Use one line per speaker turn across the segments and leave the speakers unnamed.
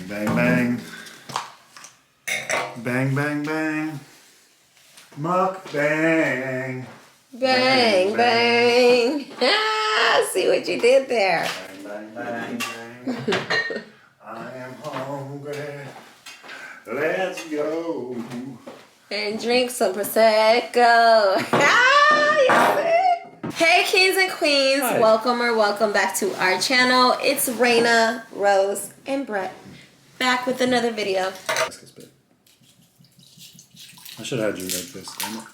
Bang, bang. Bang, bang, bang. Mukbang.
Bang, bang. Ah, see what you did there.
Bang, bang, bang, bang. I am hungry. Let's go.
And drink some Prosecco. Ah, you see? Hey, kings and queens.
Hi.
Welcome back to our channel. It's Raina, Rose, and Brett. Back with another video.
I should have had you make this, damn it.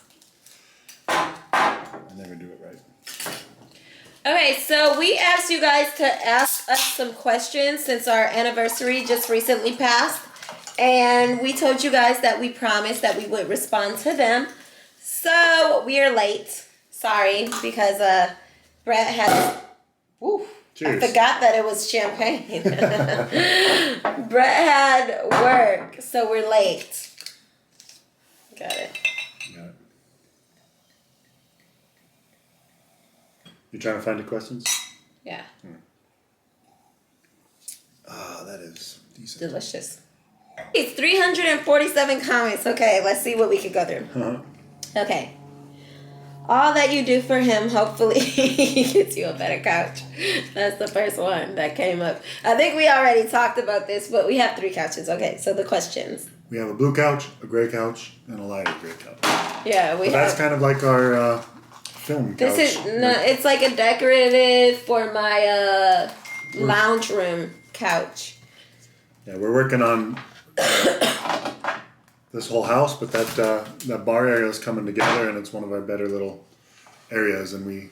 I never do it right.
Okay, so we asked you guys to ask us some questions since our anniversary just recently passed. And we told you guys that we promised that we would respond to them. So we are late. Sorry, because Brett had... Woo,
Cheers.
I forgot that it was champagne. Brett had work, so we're late. Got it.
Got it. You trying to find the questions?
Yeah.
Ah, that is decent.
Delicious. It's 347 comments. Okay, let's see what we can go through.
Uh-huh.
Okay. All that you do for him, hopefully he gets you a better couch. That's the first one that came up. I think we already talked about this, but we have 3 couches. Okay, so the questions.
We have a blue couch, a gray couch, and a lighter gray couch.
Yeah, we
But
have.
that's kind of like our film couch.
This is no. It's like a decorative for my lounge room couch.
Yeah, we're working on this whole house, but that bar area is coming together, and it's one of our better little areas. And we,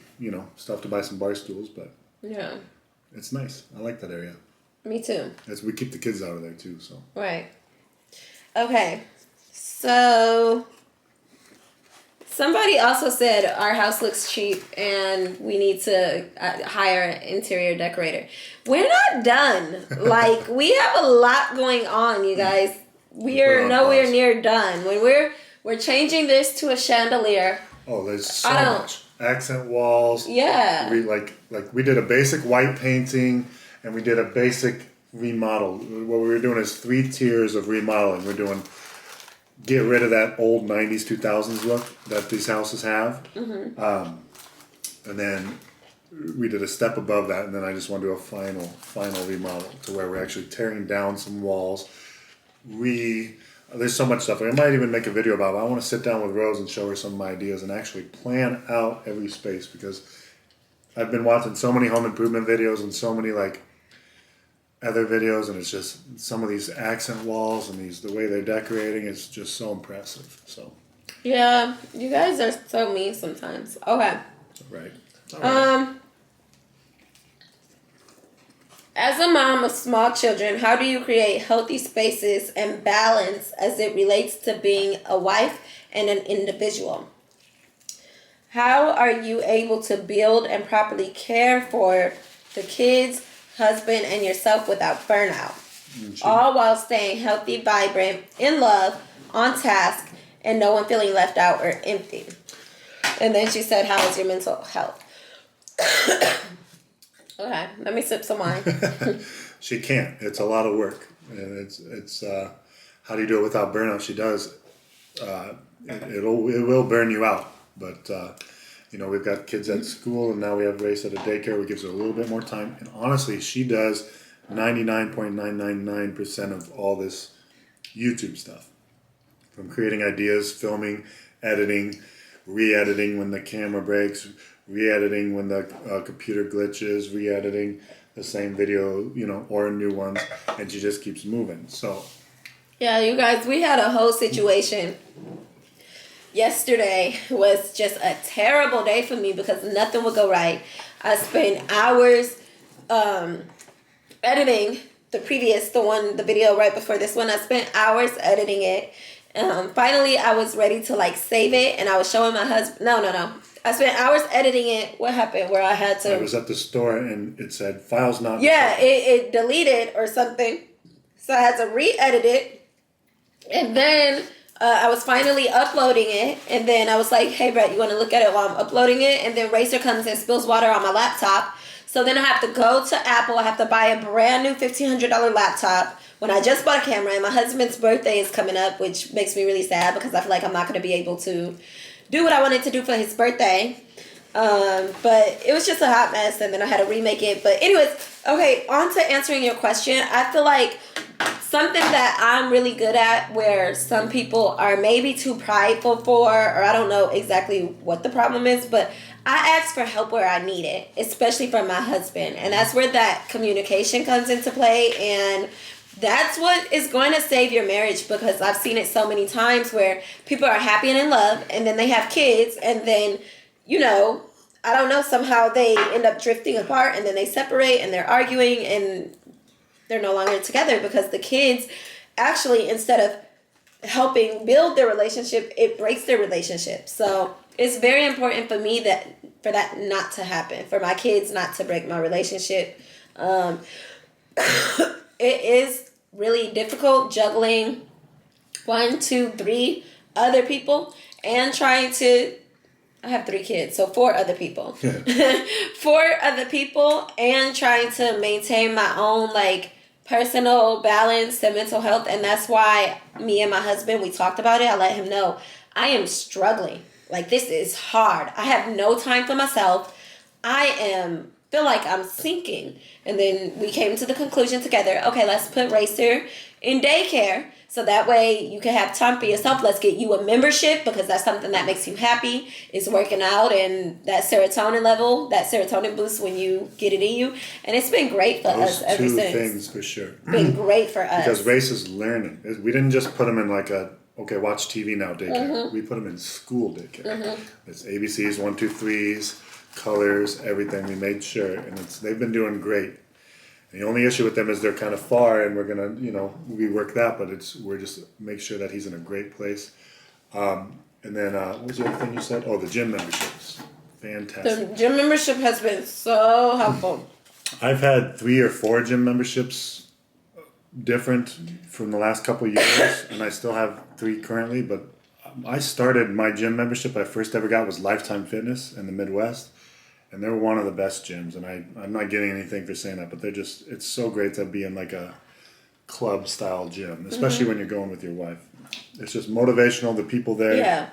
still have to buy some bar stools, but
Yeah,
it's nice. I like that area.
me too.
As we keep the kids out of there too, so.
Right. Okay. So somebody also said our house looks cheap and we need to hire an interior decorator. We're not done. Like, we have a lot going on, you guys. We are nowhere near done. When we're changing this to a chandelier.
Oh, there's so much. Accent walls.
Yeah.
We did a basic white painting and we did a basic remodel. What we were doing is 3 tiers of remodeling. We're doing get rid of that old 90s 2000s look that these houses have. Mm-hmm. And then we did a step above that, and then I just want to do a final remodel to where we're actually tearing down some walls. There's so much stuff. I might even make a video about it. I want to sit down with Rose and show her some of my ideas and actually plan out every space, because I've been watching so many home improvement videos and so many other videos, and it's just some of these accent walls and the way they're decorating is just so impressive. So
Yeah, you guys are so mean sometimes. Okay.
right.
As a mom of small children, how do you create healthy spaces and balance as it relates to being a wife and an individual? How are you able to build and properly care for the kids, husband, and yourself without burnout? All while staying healthy, vibrant, in love, on task, and no one feeling left out or empty. And then she said, how is your mental health? Okay, let me sip some wine.
She can't. It's a lot of work, and it's how do you do it without burnout? She does. It will burn you out, but we've got kids at school, and now we have Grace at a daycare, which gives her a little bit more time. And honestly, she does 99.999% of all this YouTube stuff, from creating ideas, filming, editing, re-editing when the camera breaks, re-editing when the computer glitches, re-editing the same video, or new ones, and she just keeps moving. So
yeah, you guys, we had a whole situation. Yesterday was just a terrible day for me because nothing would go right. I spent hours editing the video right before this one. I spent hours editing it. Finally, I was ready to save it, and I was showing my husband. No. I spent hours editing it. What happened? Where I had to.
I was at the store and it said files not.
Yeah, it deleted or something, so I had to re-edit it, and then I was finally uploading it, and then I was like, "Hey, Brett, you want to look at it while I'm uploading it?" And then Racer comes and spills water on my laptop. So then I have to go to Apple. I have to buy a brand new $1,500 laptop when I just bought a camera. And my husband's birthday is coming up, which makes me really sad because I feel like I'm not going to be able to do what I wanted to do for his birthday. But it was just a hot mess, and then I had to remake it. But anyways, okay, on to answering your question. I feel like something that I'm really good at, where some people are maybe too prideful for, or I don't know exactly what the problem is, but I ask for help where I need it, especially from my husband. And that's where that communication comes into play. And that's what is going to save your marriage, because I've seen it so many times where people are happy and in love, and then they have kids, and then, you know, I don't know, somehow they end up drifting apart, and then they separate, and they're arguing, and they're no longer together because the kids actually, instead of helping build their relationship, it breaks their relationship. So it's very important for me for that not to happen, for my kids not to break my relationship. It is really difficult juggling 1, 2, 3 other people and trying to, I have 3 kids, so 4 other people. 4 other people, and trying to maintain my own like personal balance and mental health. And that's why me and my husband, we talked about it. I let him know I am struggling. Like, this is hard. I have no time for myself. Feel like I'm sinking. And then we came to the conclusion together, okay, let's put Racer in daycare, so that way you can have time for yourself. Let's get you a membership, because that's something that makes you happy. It's working out, and that serotonin level, that serotonin boost when you get it in you. And it's been great for us ever since.
Those 2 things for sure.
Been great for us.
Because Race is learning. We didn't just put him in like okay, watch TV now daycare. We put him in school daycare. It's ABCs, 1, 2, 3s, colors, everything. We made sure, and they've been doing great. The only issue with them is they're kind of far, and we're gonna, we work that, but we're just make sure that he's in a great place. And then what was the other thing you said? Oh, the gym memberships, fantastic.
The gym membership has been so helpful.
I've had 3 or 4 gym memberships, different from the last couple of years, and I still have 3 currently. But I started my gym membership I first ever got was Lifetime Fitness in the Midwest. And they're one of the best gyms, and I'm not getting anything for saying that, but it's so great to be in like a club style gym, especially when you're going with your wife. It's just motivational, the people there.
Yeah.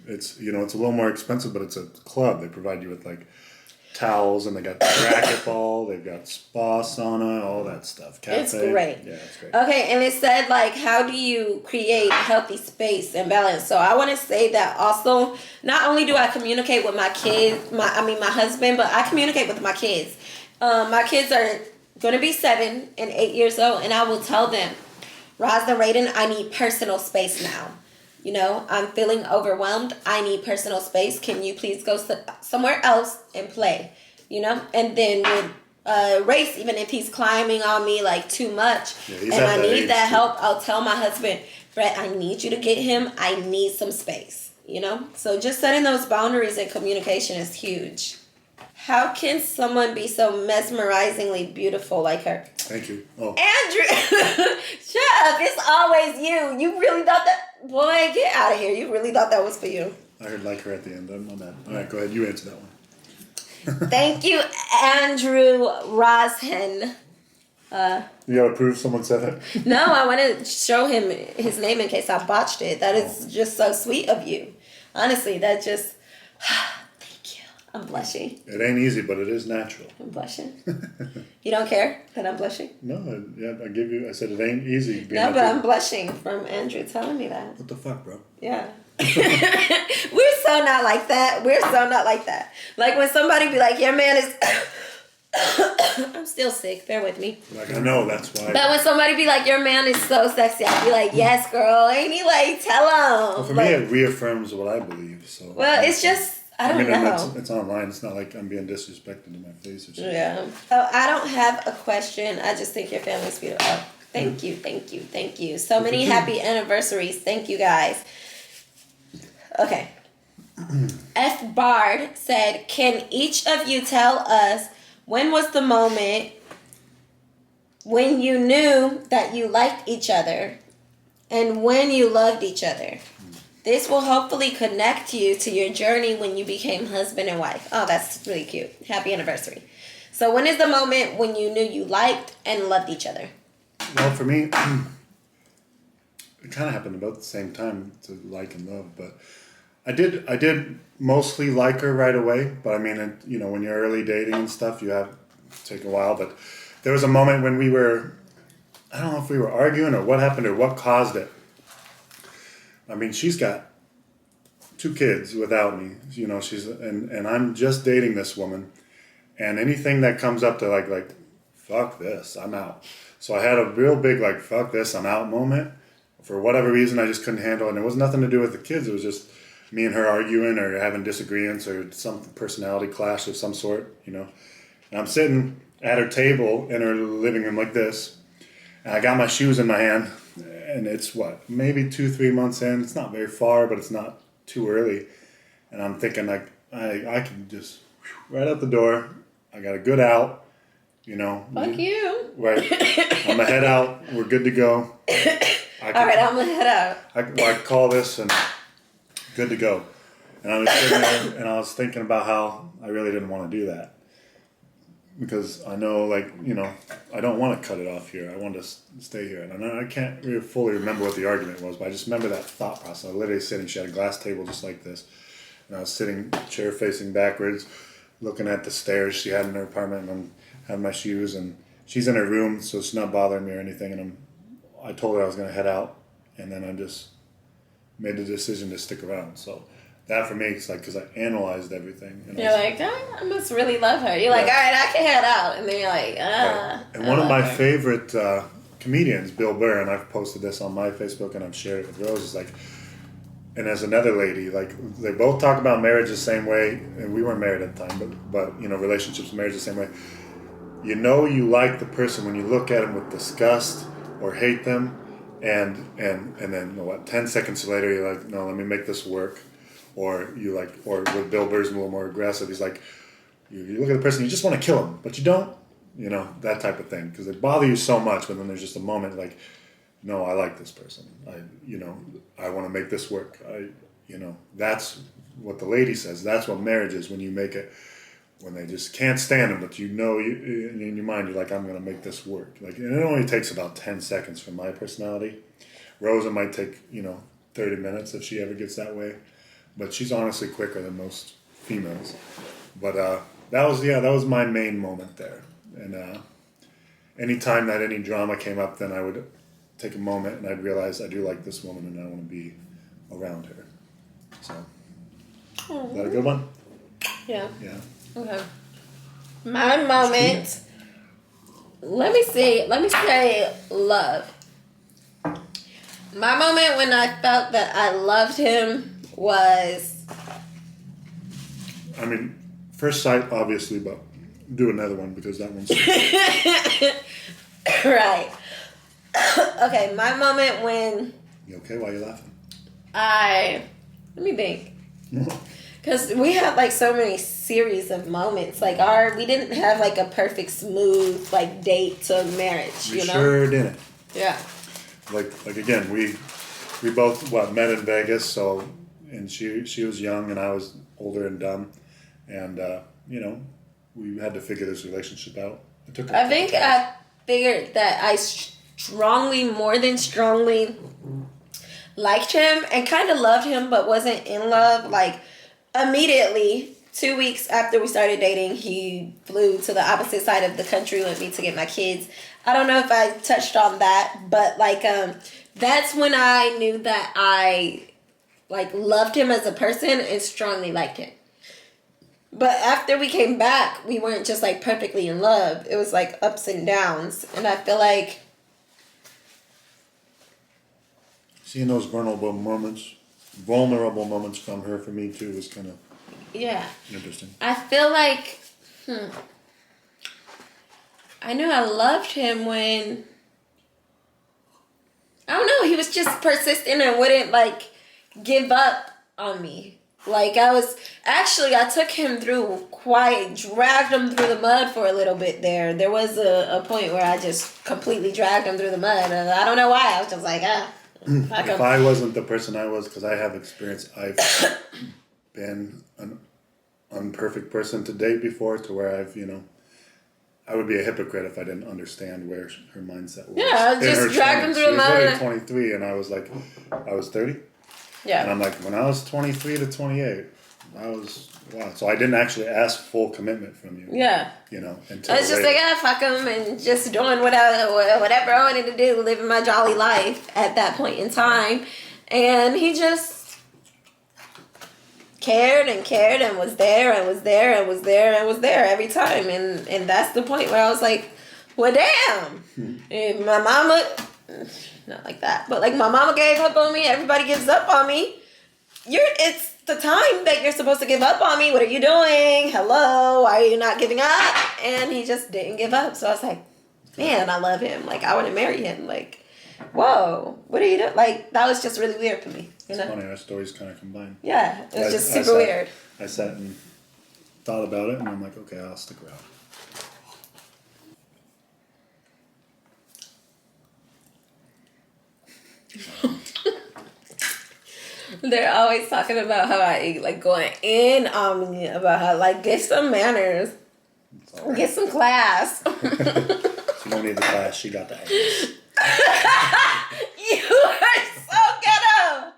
It's, it's a little more expensive, but it's a club. They provide you with like towels, and they got racquetball, they've got spa, sauna, all that stuff. Cafe.
It's great.
Yeah, it's great. Okay,
and it said like, how do you create healthy space and balance? So I want to say that also, not only do I communicate with my kids, my husband, but I communicate with my kids. My kids are going to be 7 and 8 years old, and I will tell them, Roz and Raiden, I need personal space now. I'm feeling overwhelmed. I need personal space. Can you please go somewhere else and play? And then with Race, even if he's climbing on me like too much, and I need that help, I'll tell my husband, Brett, I need you to get him. I need some space. So just setting those boundaries and communication is huge. How can someone be so mesmerizingly beautiful like her?
Thank you. Oh.
Andrew, shut up. It's always you. You really thought that? Boy, get out of here. You really thought that was for you.
I heard like her at the end. I'm mad. All right, go ahead. You answer that one.
Thank you, Andrew Roshen.
You gotta prove someone said it?
No, I want to show him his name in case I botched it. That is just so sweet of you. Honestly, that just... I'm blushing.
It ain't easy, but it is natural.
I'm blushing. You don't care that I'm blushing?
No, I said it ain't easy.
No, but I'm blushing from Andrew telling me that.
What the fuck, bro?
Yeah. We're so not like that. Like when somebody be like, your man is... I'm still sick. Bear with me.
Like, I know, that's why.
But when somebody be like, your man is so sexy, I'd be like, yes, girl. Ain't he like, tell him.
Well, for me, it reaffirms what I believe. So.
Well, it's just... I don't know.
It's online. It's not like I'm being disrespected to my face or something.
Yeah. So I don't have a question. I just think your family's beautiful. Oh, thank you. So many happy anniversaries. Thank you, guys. Okay. F. Bard said, can each of you tell us when was the moment when you knew that you liked each other and when you loved each other? This will hopefully connect you to your journey when you became husband and wife. Oh, that's really cute. Happy anniversary. So when is the moment when you knew you liked and loved each other?
Well, for me, it kind of happened about the same time to like and love, but I did mostly like her right away. But I mean, you know, when you're early dating and stuff, you have to take a while. But there was a moment when we were, I don't know if we were arguing or what happened or what caused it. I mean, she's got 2 kids without me, you know, and I'm just dating this woman, and anything that comes up to like, fuck this, I'm out. So I had a real big like, fuck this, I'm out moment. For whatever reason, I just couldn't handle it. And it was nothing to do with the kids. It was just me and her arguing or having disagreements or some personality clash of some sort, you know. And I'm sitting at her table in her living room like this, and I got my shoes in my hand, and it's what, maybe 2-3 months in. It's not very far, but it's not too early. And I'm thinking like, I can just, right out the door, I got a good out, you know.
Fuck you.
Right. I'm gonna head out. We're good to go.
All right, I'm gonna head out.
I call this and good to go. And I was sitting there and I was thinking about how I really didn't want to do that. Because I know, like, you know, I don't want to cut it off here. I want to stay here. And I can't really fully remember what the argument was, but I just remember that thought process. I was literally sitting, she had a glass table just like this. And I was sitting, chair facing backwards, looking at the stairs she had in her apartment, and I had my shoes, and she's in her room, so it's not bothering me or anything. And I told her I was going to head out, and then I just made the decision to stick around. So that for me, it's like, because I analyzed everything. And
You're like, oh, I must really love her. You're like, all right, I can head out. And then you're like,
Right. And one of my favorite comedians, Bill Burr, and I've posted this on my Facebook and I've shared it with Rose, is like, and as another lady, like, they both talk about marriage the same way, and we weren't married at the time, but you know, relationships, marriage the same way. You know you like the person when you look at them with disgust or hate them, and then, you know what, 10 seconds later you're like, no, let me make this work. Or you like, or with Bill Burr's a little more aggressive, he's like, you look at the person, you just want to kill him, but you don't, you know, that type of thing, because they bother you so much, but then there's just a moment like, no, I like this person, I want to make this work, you know, that's what the lady says, that's what marriage is, when you make it, when they just can't stand them, but you know, in your mind, you're like, I'm going to make this work, like, and it only takes about 10 seconds for my personality. Rosa might take, 30 minutes if she ever gets that way. But she's honestly quicker than most females. But that was my main moment there. And anytime that any drama came up, then I would take a moment and I'd realize I do like this woman and I want to be around her. So, is that a good one?
Yeah.
Yeah.
Okay. My moment. Let me say love. My moment when I felt that I loved him was,
I mean, first sight, obviously, but do another one because that one's
right. Okay, my moment when
You okay? Why are you laughing?
let me think, because we had like so many series of moments. Like we didn't have like a perfect smooth like date to marriage.
We
you know?
sure didn't.
Yeah.
Like again, we both met in Vegas, so. And she was young and I was older and dumb, and we had to figure this relationship out. It took.
I think I figured that I more than strongly liked him and kind of loved him, but wasn't in love. Like immediately, 2 weeks after we started dating, he flew to the opposite side of the country with me to get my kids. I don't know if I touched on that, but like that's when I knew that I loved him as a person and strongly liked him. But after we came back, we weren't just like perfectly in love. It was like ups and downs. And I feel like
seeing those vulnerable moments from her for me too was kind of interesting.
I feel like I knew I loved him when, I don't know, he was just persistent and wouldn't like give up on me. Like I took him dragged him through the mud for a little bit there. There was a point where I just completely dragged him through the mud. And I don't know why. I was just like,
If I wasn't the person I was, because I have experience, I've been an unperfect person to date before, to where I've, I would be a hypocrite if I didn't understand where her mindset was.
Yeah, just drag them through the mud.
She was 23, and I was like, I was 30.
Yeah.
And I'm like, when I was 23 to 28, I was, wow. So I didn't actually ask full commitment from you.
Yeah.
You know, until
I was just
later.
like, fuck him, and just doing whatever I wanted to do, living my jolly life at that point in time. And he just cared and cared and was there and was there and was there and was there every time. And that's the point where I was like, well, damn. And my mama, not like that, but like my mama gave up on me. Everybody gives up on me. It's the time that you're supposed to give up on me. What are you doing? Hello? Why are you not giving up? And he just didn't give up. So I was like, man, I love him. Like, I want to marry him. Like, whoa, what are you doing? Like, that was just really weird for me. You know?
It's funny, our stories kind of combine.
Yeah, it was just super weird.
I sat and thought about it, and I'm like, okay, I'll stick around.
They're always talking about how I like going in on me, about how like get some manners, get some class.
She don't need the class, she got the ass.
You are so ghetto.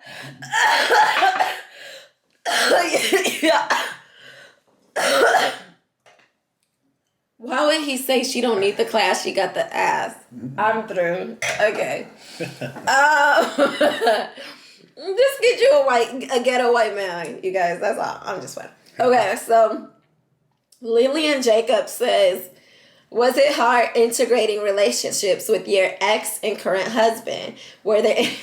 Yeah. Why would he say she don't need the class? She got the ass. I'm through. Okay. Just get you a ghetto white man, you guys. That's all. I'm just fine. Okay, so Lillian Jacob says, was it hard integrating relationships with your ex and current husband? Were they...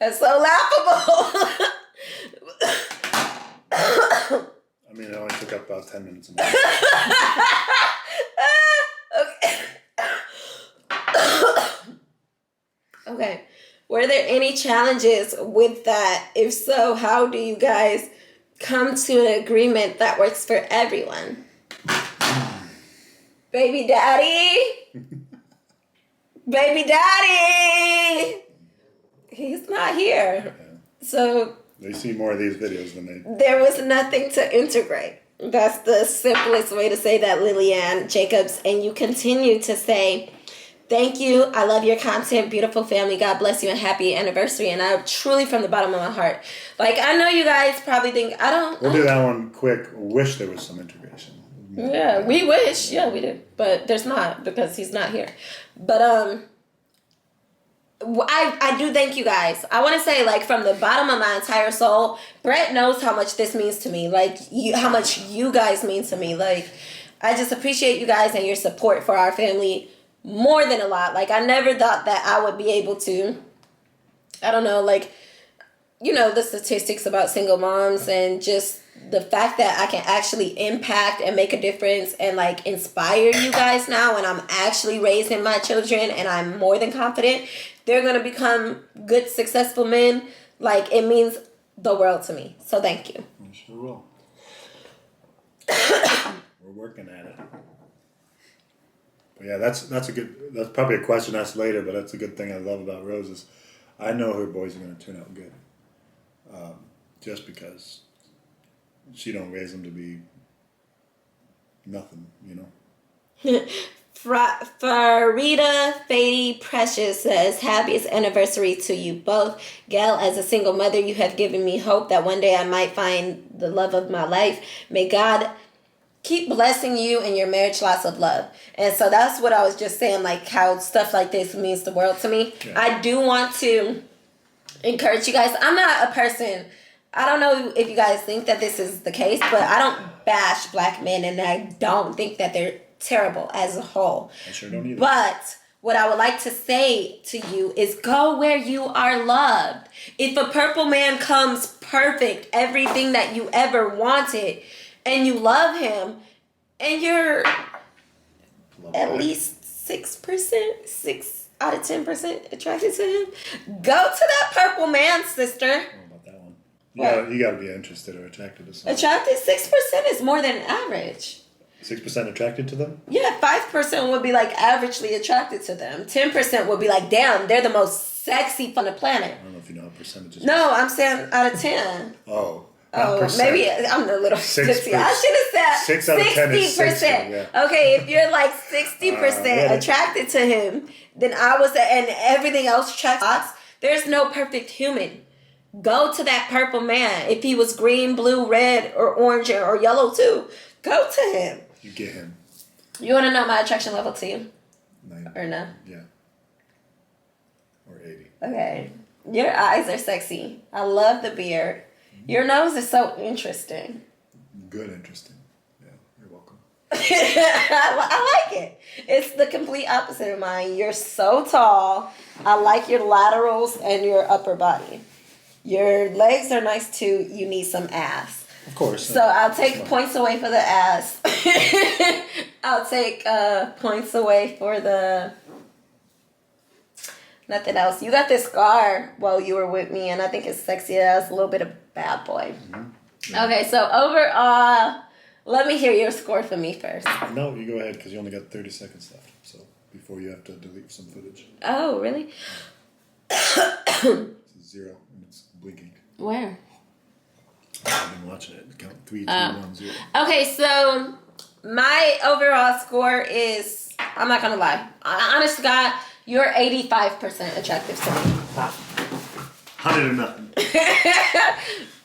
That's so laughable.
I mean, it only took up about 10 minutes a month.
Okay. Were there any challenges with that? If so, how do you guys come to an agreement that works for everyone? Baby daddy. Baby daddy. He's not here.
Yeah.
So
They see more of these videos than they...
there was nothing to integrate. That's the simplest way to say that, Lillian Jacobs. And you continue to say, thank you. I love your content. Beautiful family. God bless you and happy anniversary. And I truly, from the bottom of my heart, like, I know you guys probably think,
We'll do that one quick. Wish there was some integration.
Yeah, we wish. Yeah, we do. But there's not, because he's not here. But, I do thank you guys. I want to say, like, from the bottom of my entire soul, Brett knows how much this means to me. Like, how much you guys mean to me. Like, I just appreciate you guys and your support for our family more than a lot. Like, I never thought that I would be able to, I don't know, like, you know, the statistics about single moms and just the fact that I can actually impact and make a difference and, like, inspire you guys now, and I'm actually raising my children, and I'm more than confident they're going to become good, successful men. Like, it means the world to me. So thank you.
We sure will. We're working at it. But yeah, that's probably a question asked later, but that's a good thing I love about Rose is I know her boys are going to turn out good. Just because she don't raise them to be nothing, you know.
Farida Fady Precious says, happiest anniversary to you both. Gail, as a single mother, you have given me hope that one day I might find the love of my life. May God keep blessing you and your marriage lots of love. And so that's what I was just saying, like how stuff like this means the world to me. Yeah. I do want to encourage you guys. I'm not a person, I don't know if you guys think that this is the case, but I don't bash black men, and I don't think that they're terrible as a whole.
I sure don't either.
But what I would like to say to you is go where you are loved. If a purple man comes perfect, everything that you ever wanted, and you love him, and you're at least 6%, 6 out of 10% attracted to him, go to that purple man, sister.
I don't know about that one. Yeah, you gotta be interested or attracted to someone.
Attracted, 6% is more than average.
6% attracted to them?
Yeah, 5% would be like averagely attracted to them. 10% would be like, damn, they're the most sexy on the planet.
I don't know if you know how percentages.
No, I'm saying out of 10.
Oh.
Oh,
percent.
maybe I'm a little
6%.
tipsy. I should have said
6 out of 10 is 60, yeah.
Okay, if you're like 60%
yeah.
attracted to him, then I was, and everything else checks box. There's no perfect human. Go to that purple man. If he was green, blue, red, or orange, or yellow too, go to him.
You get him.
You want to know my attraction level to you?
90.
Or no?
Yeah. Or 80.
Okay. Your eyes are sexy. I love the beard. Your nose is so interesting.
Good, interesting. Yeah, you're welcome.
I like it. It's the complete opposite of mine. You're so tall. I like your laterals and your upper body. Your legs are nice too. You need some ass.
Of course.
So I'll take points away for the ass. I'll take points away for the... Nothing else. You got this scar while you were with me, and I think it's sexy as a little bit of bad boy.
Mm-hmm. Yeah.
Okay, so overall, let me hear your score for me first.
No, you go ahead because you only got 30 seconds left. So before you have to delete some footage.
Oh, really?
It's 0 and it's blinking.
Where?
I've been watching it. Count 3, 2, 1, 0.
Okay, so my overall score is, I'm not gonna lie. Honest to God, you're 85% attractive to me.
100 or nothing.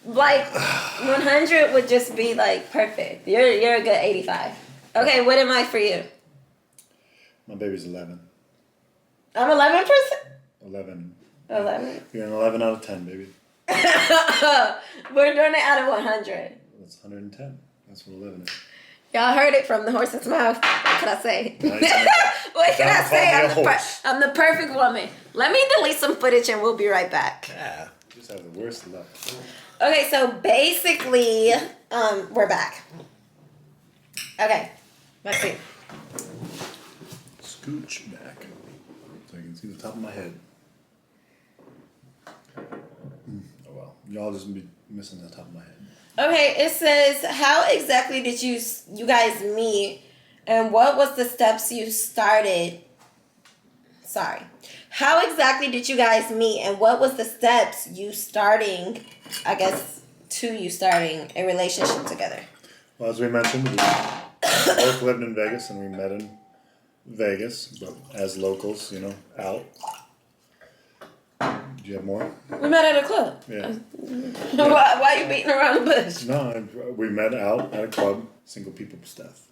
Like 100 would just be like perfect. You're a good 85. Okay, what am I for you?
My baby's 11.
I'm 11%.
11.
11.
You're an 11 out of 10, baby.
We're doing it out of 100.
That's 110. That's what 11 is.
Y'all heard it from the horse's mouth. What can I say?
Nice.
What can I
Don't
say?
call me a horse.
I'm the perfect woman. Let me delete some footage and we'll be right back.
Yeah. You just have the worst luck.
Okay, so basically, we're back. Okay, let's see.
Scooch back so I can see the top of my head. Oh well, y'all just be missing the top of my head.
Okay, it says, how exactly did you guys meet, and what was the steps you started? Sorry. How exactly did you guys meet, and what was the steps you starting, I guess, to you starting a relationship together?
Well, as we mentioned, we both lived in Vegas and we met in Vegas, but as locals, you know, out. Do you have more?
We met at a club.
Yeah.
Why are you beating around the bush?
No, we met out at a club, single people stuff.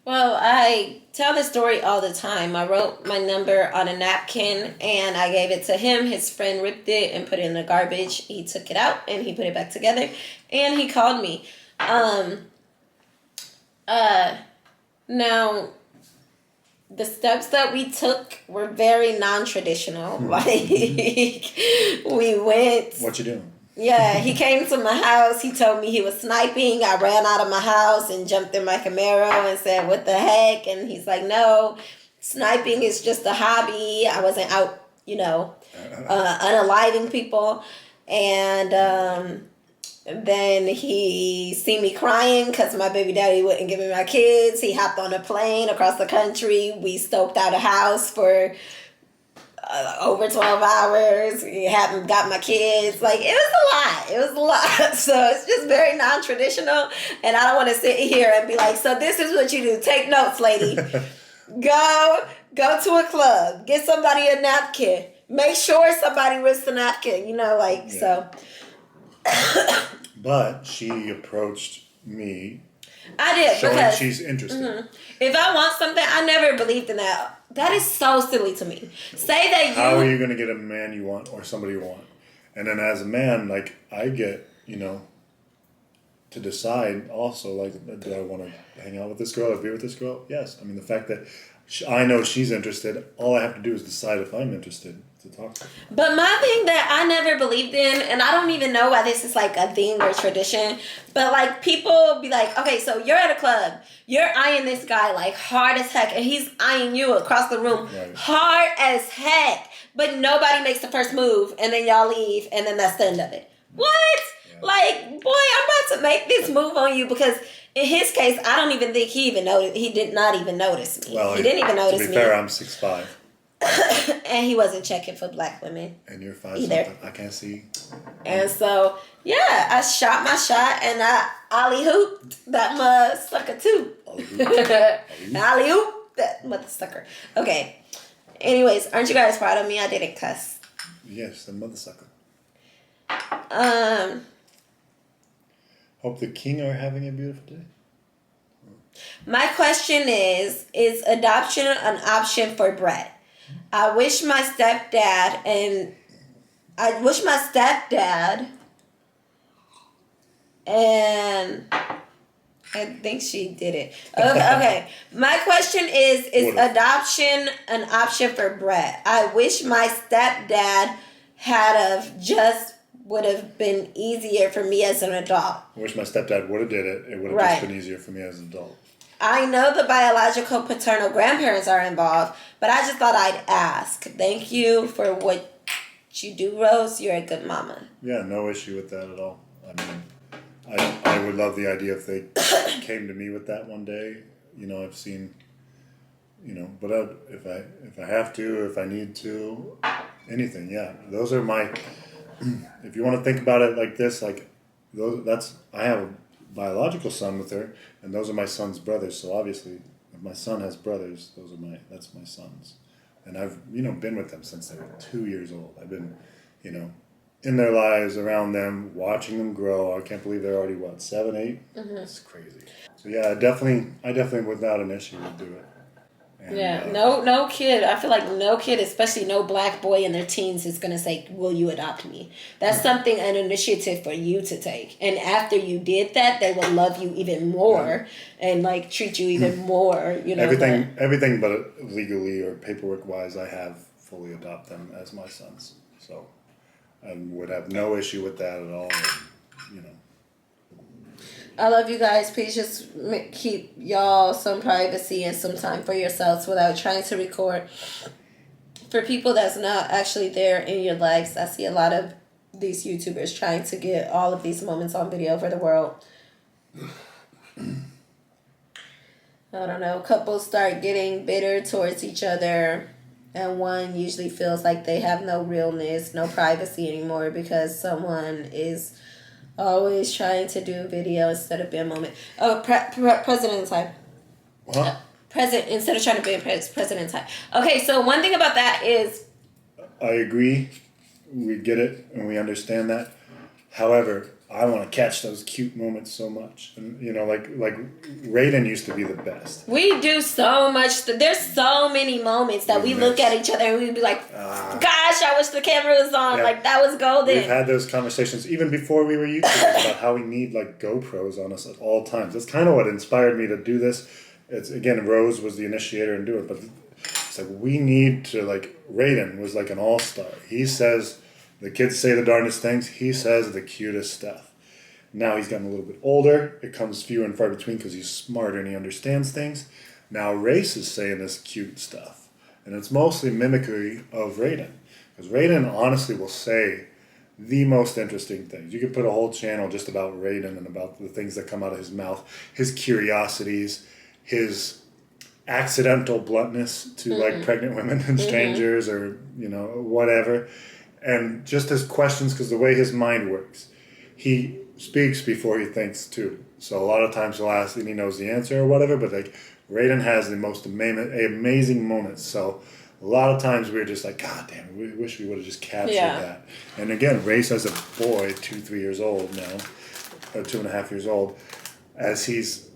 Well, I tell this story all the time. I wrote my number on a napkin and I gave it to him. His friend ripped it and put it in the garbage. He took it out and he put it back together and he called me. Now, the steps that we took were very non-traditional. Like, we went...
What you doing?
Yeah, he came to my house. He told me he was sniping. I ran out of my house and jumped in my Camaro and said, what the heck? And he's like, no, sniping is just a hobby. I wasn't out, unaliving people. And then he see me crying because my baby daddy wouldn't give me my kids. He hopped on a plane across the country. We scoped out a house for... over 12 hours. We haven't got my kids. Like, it was a lot. So it's just very non-traditional. And I don't want to sit here and be like, so this is what you do. Take notes, lady. Go to a club. Get somebody a napkin. Make sure somebody rips the napkin. So.
But she approached me.
I did.
Showing
because
she's interested.
Mm-hmm. If I want something, I never believed in that. That is so silly to me. Say that
How are you going to get a man you want or somebody you want? And then as a man, like, I get, to decide also, like, do I want to hang out with this girl or be with this girl? Yes. I mean, the fact that I know she's interested, all I have to do is decide if I'm interested to talk to her.
But my thing that I never believed in, and I don't even know why this is like a thing or tradition, but like people be like, okay, so you're at a club, you're eyeing this guy like hard as heck, and he's eyeing you across the room hard as heck, but nobody makes the first move, and then y'all leave, and then that's the end of it. What? Yeah. Like, boy, I'm about to make this move on you because in his case, I don't even think he did not even notice me.
Well,
he didn't even notice me.
To be fair, I'm 6'5".
And he wasn't checking for black women.
And you're 5
either.
something. I can't see.
And so, yeah, I shot my shot and I ollie-hooped that mother sucker too. Ollie-hoop that mother sucker. Okay. Anyways, aren't you guys proud of me? I didn't cuss.
Yes, the mother sucker.
Um,
Hope the king are having a beautiful day.
my question is adoption an option for Brett? I wish my stepdad and I think she did it. Okay. My question is adoption an option for Brett? I wish my stepdad would have been easier for me as an adult.
I wish my stepdad would have did it. It would have just been easier for me as an adult.
I know the biological paternal grandparents are involved, but I just thought I'd ask. Thank you for what you do, Rose. You're a good mama.
Yeah, no issue with that at all. I mean, I would love the idea if they came to me with that one day. You know, I've seen, you know, but if I have to, if I need to, anything, yeah. Those are my, if you want to think about it like this, like, I have a biological son with her, and those are my son's brothers, so obviously, if my son has brothers, that's my sons. And I've, you know, been with them since they were 2 years old. I've been, you know, in their lives, around them, watching them grow. I can't believe they're already, 7, 8? Mm-hmm. It's crazy. So yeah, I definitely without an issue would do it. And,
no kid. I feel like no kid, especially no black boy in their teens, is going to say, will you adopt me? That's something, an initiative for you to take. And after you did that, they will love you even more and like treat you even more. You know,
everything but legally or paperwork wise, I have fully adopted them as my sons. So I would have no issue with that at all. And, you know.
I love you guys. Please just keep y'all some privacy and some time for yourselves without trying to record. For people that's not actually there in your lives, I see a lot of these YouTubers trying to get all of these moments on video for the world. I don't know. Couples start getting bitter towards each other, and one usually feels like they have no realness, no privacy anymore because someone is always trying to do a video instead of be a moment. Oh, president time.
What?
Instead of trying to be a president time. Okay, so one thing about that is,
I agree. We get it and we understand that. However, I want to catch those cute moments so much. And, you know, like Raiden used to be the best.
We do so much. There's so many moments that we look at each other and we'd be like, gosh, I wish the camera was on. Yeah. Like, that was golden.
We've had those conversations even before we were YouTubers about how we need, like, GoPros on us at all times. That's kind of what inspired me to do this. It's, again, Rose was the initiator and do it. But it's like, we need to, like, Raiden was like an all-star. He says... The kids say the darndest things. He says the cutest stuff. Now he's gotten a little bit older. It comes few and far between because he's smarter and he understands things. Now Race is saying this cute stuff. And it's mostly mimicry of Raiden. Because Raiden honestly will say the most interesting things. You could put a whole channel just about Raiden and about the things that come out of his mouth. His curiosities. His accidental bluntness to like pregnant women and strangers or, you know, whatever. And just his questions, because the way his mind works, he speaks before he thinks too. So a lot of times he'll ask and he knows the answer or whatever, but like Raiden has the most amazing moments. So a lot of times we're just like, God damn it, we wish we would have just captured that. And again, Race as a boy, 2-3 years old now, or 2.5 years old, as he's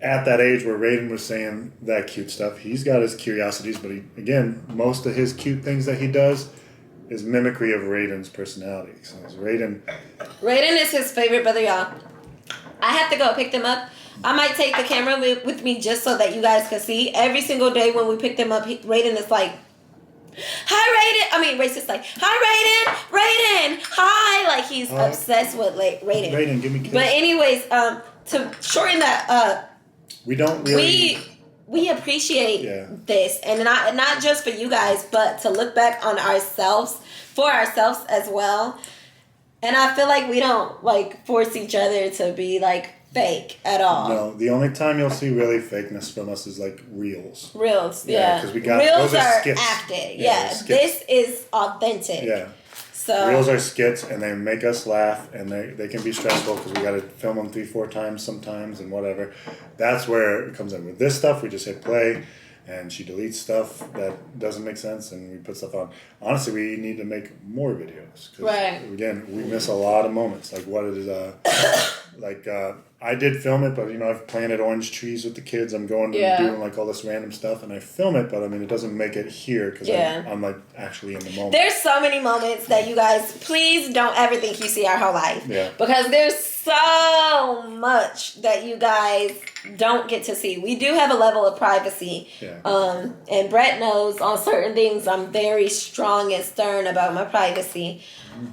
at that age where Raiden was saying that cute stuff, he's got his curiosities, but again, most of his cute things that he does is mimicry of Raiden's personality. So Raiden
is his favorite brother, y'all. I have to go pick them up. I might take the camera with me just so that you guys can see. Every single day when we pick them up, Raiden is like, hi, Raiden. I mean, Race is like, hi, Raiden, hi. Like, he's obsessed with Raiden.
Raiden, give me a kiss.
But anyways, to shorten that up,
we don't really...
We appreciate this, and not just for you guys, but to look back on ourselves, for ourselves as well. And I feel like we don't like force each other to be like fake at all.
No, the only time you'll see really fakeness from us is like reels.
Reels, yeah.
Because we got
Reels
those
are
skits.
acted.
Yeah,
Yeah,
skits.
this is authentic.
Yeah.
So
Reels are skits, and they make us laugh, and they can be stressful because we got to film them 3-4 times sometimes, and whatever. That's where it comes in. With this stuff, we just hit play, and she deletes stuff that doesn't make sense, and we put stuff on. Honestly, we need to make more videos. 'Cause,
right.
again, we miss a lot of moments. Like what is I did film it, but I've planted orange trees with the kids. I'm going and doing like all this random stuff, and I film it, but I mean it doesn't make it here because I'm like actually in the moment.
There's so many moments that you guys please don't ever think you see our whole life.
Yeah.
Because there's so much that you guys don't get to see. We do have a level of privacy.
Yeah.
And Brett knows on certain things I'm very strong and stern about my privacy.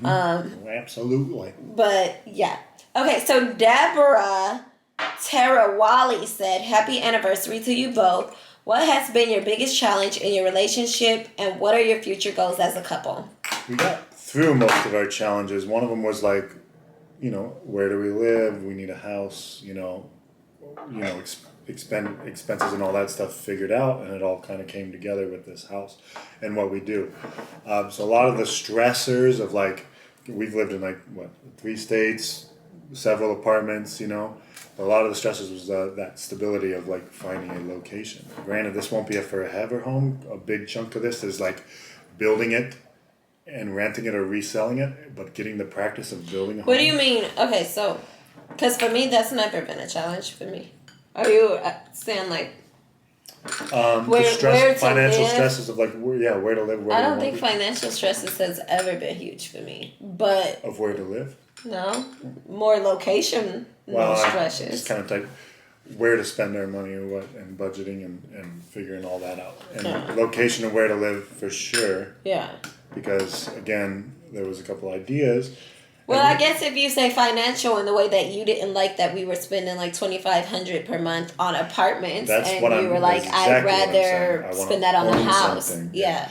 Absolutely.
But yeah. Okay, so Deborah Tarawali said, "Happy anniversary to you both. What has been your biggest challenge in your relationship, and what are your future goals as a couple?"
We got through most of our challenges. One of them was like, where do we live? We need a house. Expenses and all that stuff figured out, and it all kind of came together with this house and what we do. So a lot of the stressors of like, we've lived in 3 states, several apartments, a lot of the stresses was that stability of like finding a location. Granted, this won't be a forever home. A big chunk of this is like building it and renting it or reselling it, but getting the practice of building a home.
What do you mean? Okay, so, because for me, that's never been a challenge for me. Are you saying like where
financial
to live?
stresses of like where to live?
I don't think financial stresses has ever been huge for me, but
of where to live.
No, more location stresses.
Just kind of type where to spend our money or what, and budgeting and figuring all that out, and location and where to live for sure.
Yeah.
Because again, there was a couple ideas.
Well, I guess if you say financial in the way that you didn't like that we were spending like $2,500 per month on apartments, and you were like, I'd rather spend that on a house.
Something.
Yeah.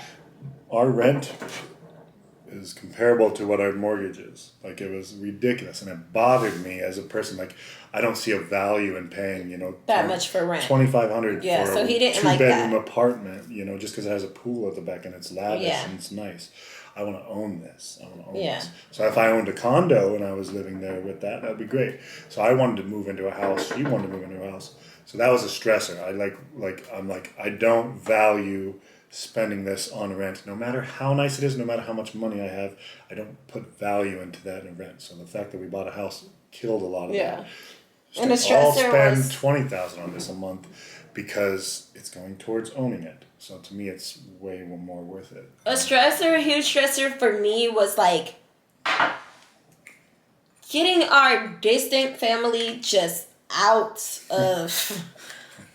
Our rent is comparable to what our mortgage is. Like, it was ridiculous, and it bothered me as a person. Like, I don't see a value in paying,
that much for rent.
$2,500
yeah,
for
so he didn't
a 2-bedroom
like
apartment, just because it has a pool at the back and it's lavish and it's nice. I want to own this. I want to own this. So if I owned a condo and I was living there with that, that'd be great. So I wanted to move into a house. You wanted to move into a house. So that was a stressor. I'm like, I don't value spending this on rent. No matter how nice it is, no matter how much money I have, I don't put value into that in rent. So the fact that we bought a house killed a lot of that.
And the stressor
I'll spend
was
$20,000 on this a month because it's going towards owning it. So to me, it's way more worth it.
A huge stressor for me was like getting our distant family just out of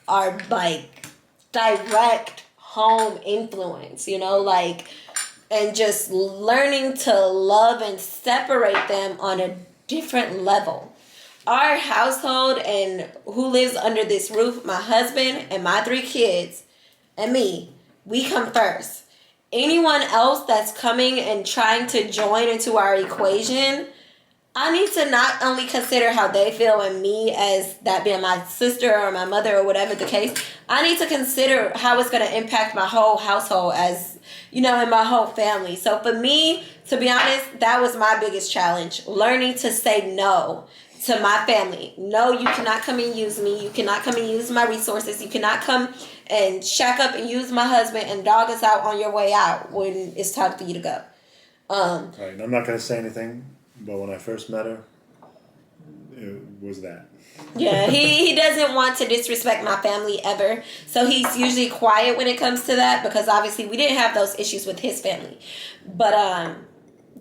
our like direct home influence, and just learning to love and separate them on a different level. Our household and who lives under this roof, my husband and my 3 kids and me, we come first. Anyone else that's coming and trying to join into our equation, I need to not only consider how they feel and me as that being my sister or my mother or whatever the case, I need to consider how it's going to impact my whole household as, and my whole family. So for me, to be honest, that was my biggest challenge, learning to say no to my family. No, you cannot come and use me. You cannot come and use my resources. You cannot come and shack up and use my husband and dog us out on your way out when it's time for you to go.
Right, and I'm not going to say anything, but when I first met her, it was that.
Yeah, he doesn't want to disrespect my family ever. So he's usually quiet when it comes to that because obviously we didn't have those issues with his family. But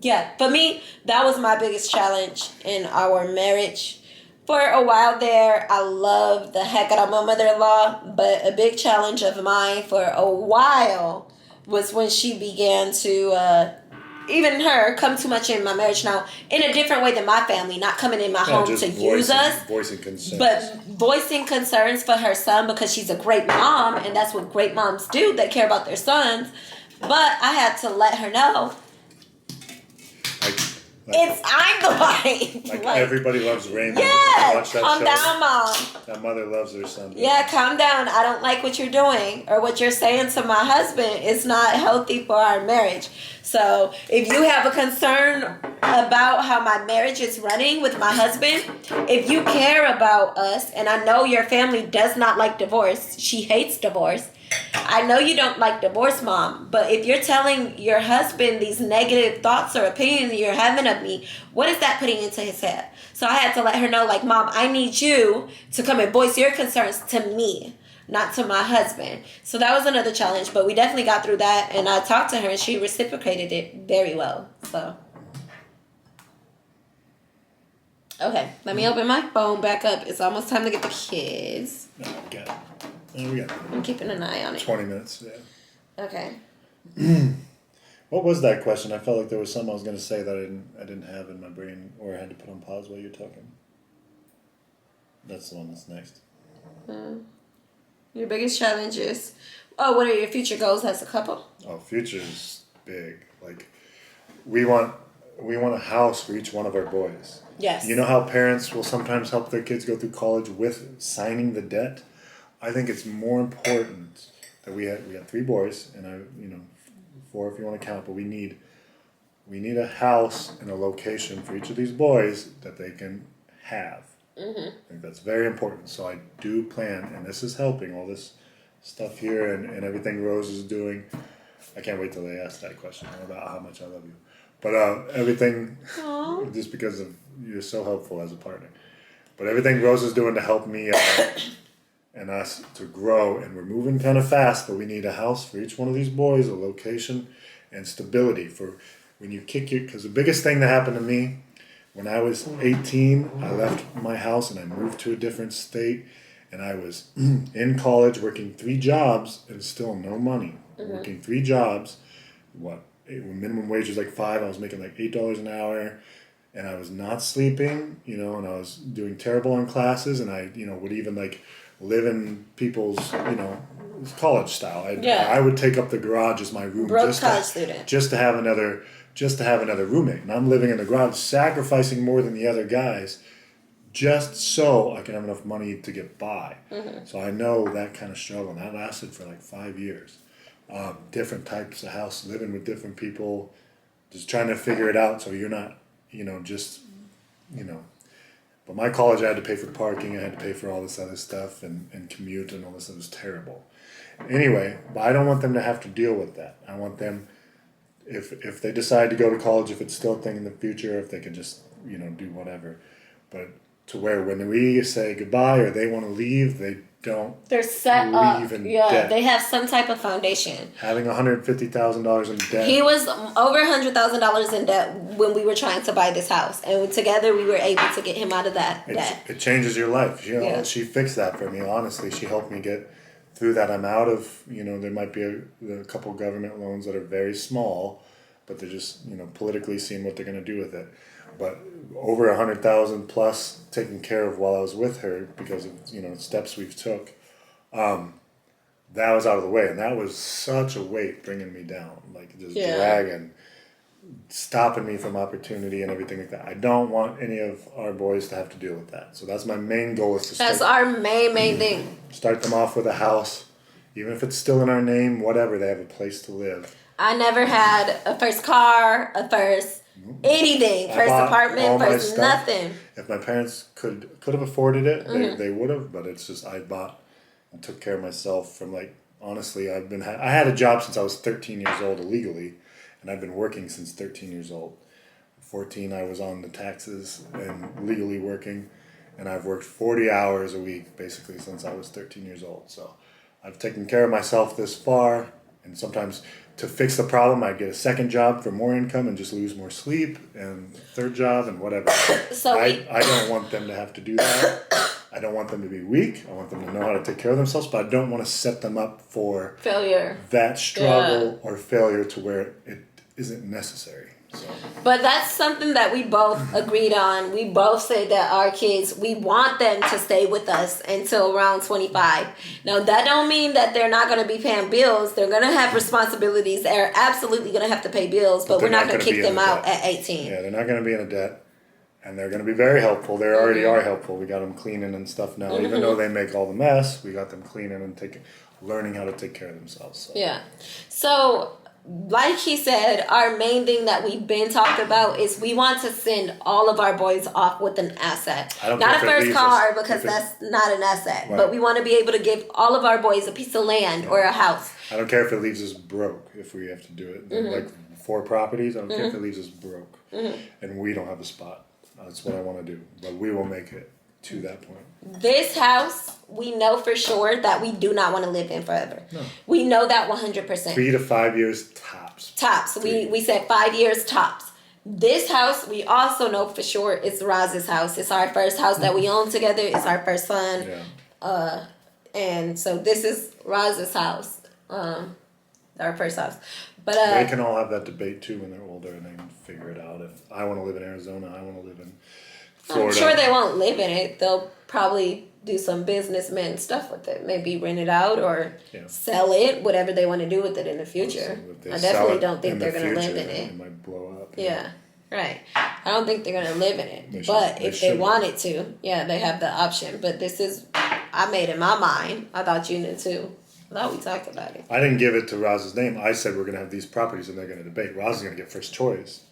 yeah, for me, that was my biggest challenge in our marriage. For a while there, I loved the heck out of my mother-in-law, but a big challenge of mine for a while was when she began to, even her, come too much in my marriage now, in a different way than my family, not coming in my home to use us,
voicing concerns.
but voicing concerns for her son because she's a great mom, and that's what great moms do, they care about their sons. But I had to let her know, I'm the wife.
Like everybody loves Raymond.
Yeah,
Watch that
calm
show.
down, Mom.
That mother loves her son.
Yeah, calm down. I don't like what you're doing or what you're saying to my husband. It's not healthy for our marriage. So if you have a concern about how my marriage is running with my husband, if you care about us, and I know your family does not like divorce, she hates divorce. I know you don't like divorce, Mom, but if you're telling your husband these negative thoughts or opinions you're having of me, what is that putting into his head? So I had to let her know, like, Mom, I need you to come and voice your concerns to me, not to my husband. So that was another challenge, but we definitely got through that, and I talked to her, and she reciprocated it very well. So, okay, let me open my phone back up. It's almost time to get the kids.
No, we got it. Oh, we got it.
I'm keeping an eye on it.
20 minutes, yeah.
Okay.
What was that question? I felt like there was something I was going to say that I didn't have in my brain, or I had to put on pause while you were talking. That's the one that's next.
Your biggest challenges. Oh, what are your future goals as a couple?
Oh, future's big. Like, we want a house for each one of our boys.
Yes.
You know how parents will sometimes help their kids go through college with signing the debt? I think it's more important that we have 3 boys, and 4 if you want to count, but we need a house and a location for each of these boys that they can have. I think that's very important. So I do plan, and this is helping, all this stuff here and everything Rose is doing. I can't wait till they ask that question about how much I love you. But everything, just because of you're so helpful as a partner. But everything Rose is doing to help me and us to grow, and we're moving kind of fast, but we need a house for each one of these boys, a location, and stability for when you kick your, because the biggest thing that happened to me, when I was 18, I left my house and I moved to a different state, and I was in college working 3 jobs and still no money. Working 3 jobs, minimum wage was like $5, I was making like $8 an hour, and I was not sleeping, and I was doing terrible in classes, and I, would even like live in people's, college style. I would take up the garage as my room just to have another roommate. And I'm living in the garage, sacrificing more than the other guys, just so I can have enough money to get by. So I know that kind of struggle, and that lasted for like 5 years. Different types of house, living with different people, just trying to figure it out. So you're not, But my college, I had to pay for parking, I had to pay for all this other stuff, and commute and all this. It was terrible. Anyway, but I don't want them to have to deal with that. I want them, if they decide to go to college, if it's still a thing in the future, if they can just, do whatever. But to where when we say goodbye or they want to leave, they're
set up.
Debt.
They have some type of foundation.
Having $150,000 in debt.
He was over $100,000 in debt when we were trying to buy this house, and together we were able to get him out of that debt.
It changes your life. She fixed that for me. Honestly, she helped me get through that. I'm out of. There might be a couple government loans that are very small, but they're just politically seeing what they're going to do with it. But over $100,000 plus taken care of while I was with her because of steps we've took, that was out of the way, and that was such a weight bringing me down, like just dragging, stopping me from opportunity and everything like that. I don't want any of our boys to have to deal with that. So that's my main goal. That's
our main thing.
Start them off with a house, even if it's still in our name. Whatever, they have a place to live.
I never had a first car, a first anything, first apartment, first nothing.
If my parents could have afforded it, they would have. But it's just I bought and took care of myself from honestly, I had a job since I was 13 years old illegally, and I've been working since 13 years old. 14, I was on the taxes and legally working, and I've worked 40 hours a week basically since I was 13 years old. So I've taken care of myself this far, and sometimes to fix the problem, I'd get a second job for more income and just lose more sleep, and third job and whatever. So I don't want them to have to do that. I don't want them to be weak. I want them to know how to take care of themselves, but I don't want to set them up for
failure.
That struggle or failure to where it isn't necessary. So.
But that's something that we both agreed on. We both said that our kids, we want them to stay with us until around 25. Now, that don't mean that they're not going to be paying bills. They're going to have responsibilities. They're absolutely going to have to pay bills, but we're not going to kick them out at 18.
Yeah, they're not going to be in a debt. And they're going to be very helpful. They already are helpful. We got them cleaning and stuff now. Even though they make all the mess, we got them cleaning and learning how to take care of themselves. So.
Yeah. So, like he said, our main thing that we've been talking about is we want to send all of our boys off with an asset. Not a first car, because that's not an asset. Right. But we want to be able to give all of our boys a piece of land or a house.
I don't care if it leaves us broke if we have to do it. Like 4 properties, I don't care if it leaves us broke. And we don't have a spot. That's what I want to do. But we will make it to that point.
This house, we know for sure that we do not want to live in forever. No. We know that 100%.
3 to 5 years tops.
Tops. We said 5 years tops. This house, we also know for sure it's Roz's house. It's our first house that we own together. It's our first son. Yeah. And so this is Roz's house. Our first house. But
they can all have that debate too when they're older and they can figure it out. If I want to live in Arizona, I want to live in Florida.
I'm sure they won't live in it. They'll probably do some businessman stuff with it. Maybe rent it out or sell it, whatever they want to do with it in the future.
So
I definitely don't think they're going to live in it.
It might blow up.
Yeah, right. I don't think they're going to live in it. But if they wanted to, they have the option. But this is, I made in my mind. I thought you knew too. I thought we talked about it.
I didn't give it to Roz's name. I said we're going to have these properties and they're going to debate. Roz is going to get first choice.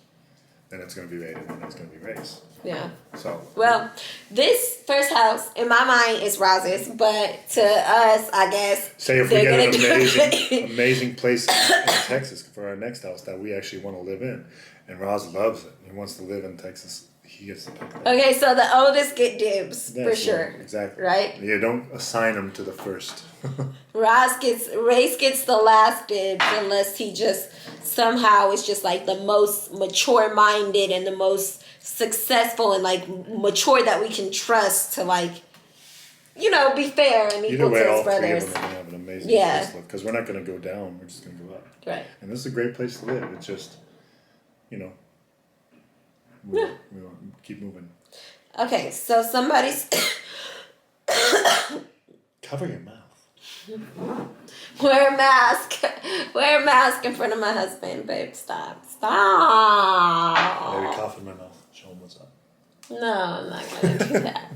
Then it's going to be rated and then it's going to be raised.
Yeah.
So.
Well, this first house, in my mind, is Roz's. But to us, I guess.
Say if we get an amazing place in Texas for our next house that we actually want to live in. And Roz loves it. He wants to live in Texas. He gets to pick that.
Okay, so the oldest get dibs, for sure.
Exactly.
Right?
Yeah, don't assign them to the first.
Race gets the last dibs unless he just somehow is just like the most mature minded and the most successful and like mature that we can trust to like, be fair and equal to his brothers.
Either way, all 3 of them are going to have an amazing place to live because we're not going to go down, we're just going to go up.
Right.
And this is a great place to live. It's just, we want to keep moving.
Okay, so somebody's
cover your mouth.
Wear a mask. Wear a mask in front of my husband, babe. Stop.
Maybe cough in my mouth. Show him what's up.
No, I'm not going to do that.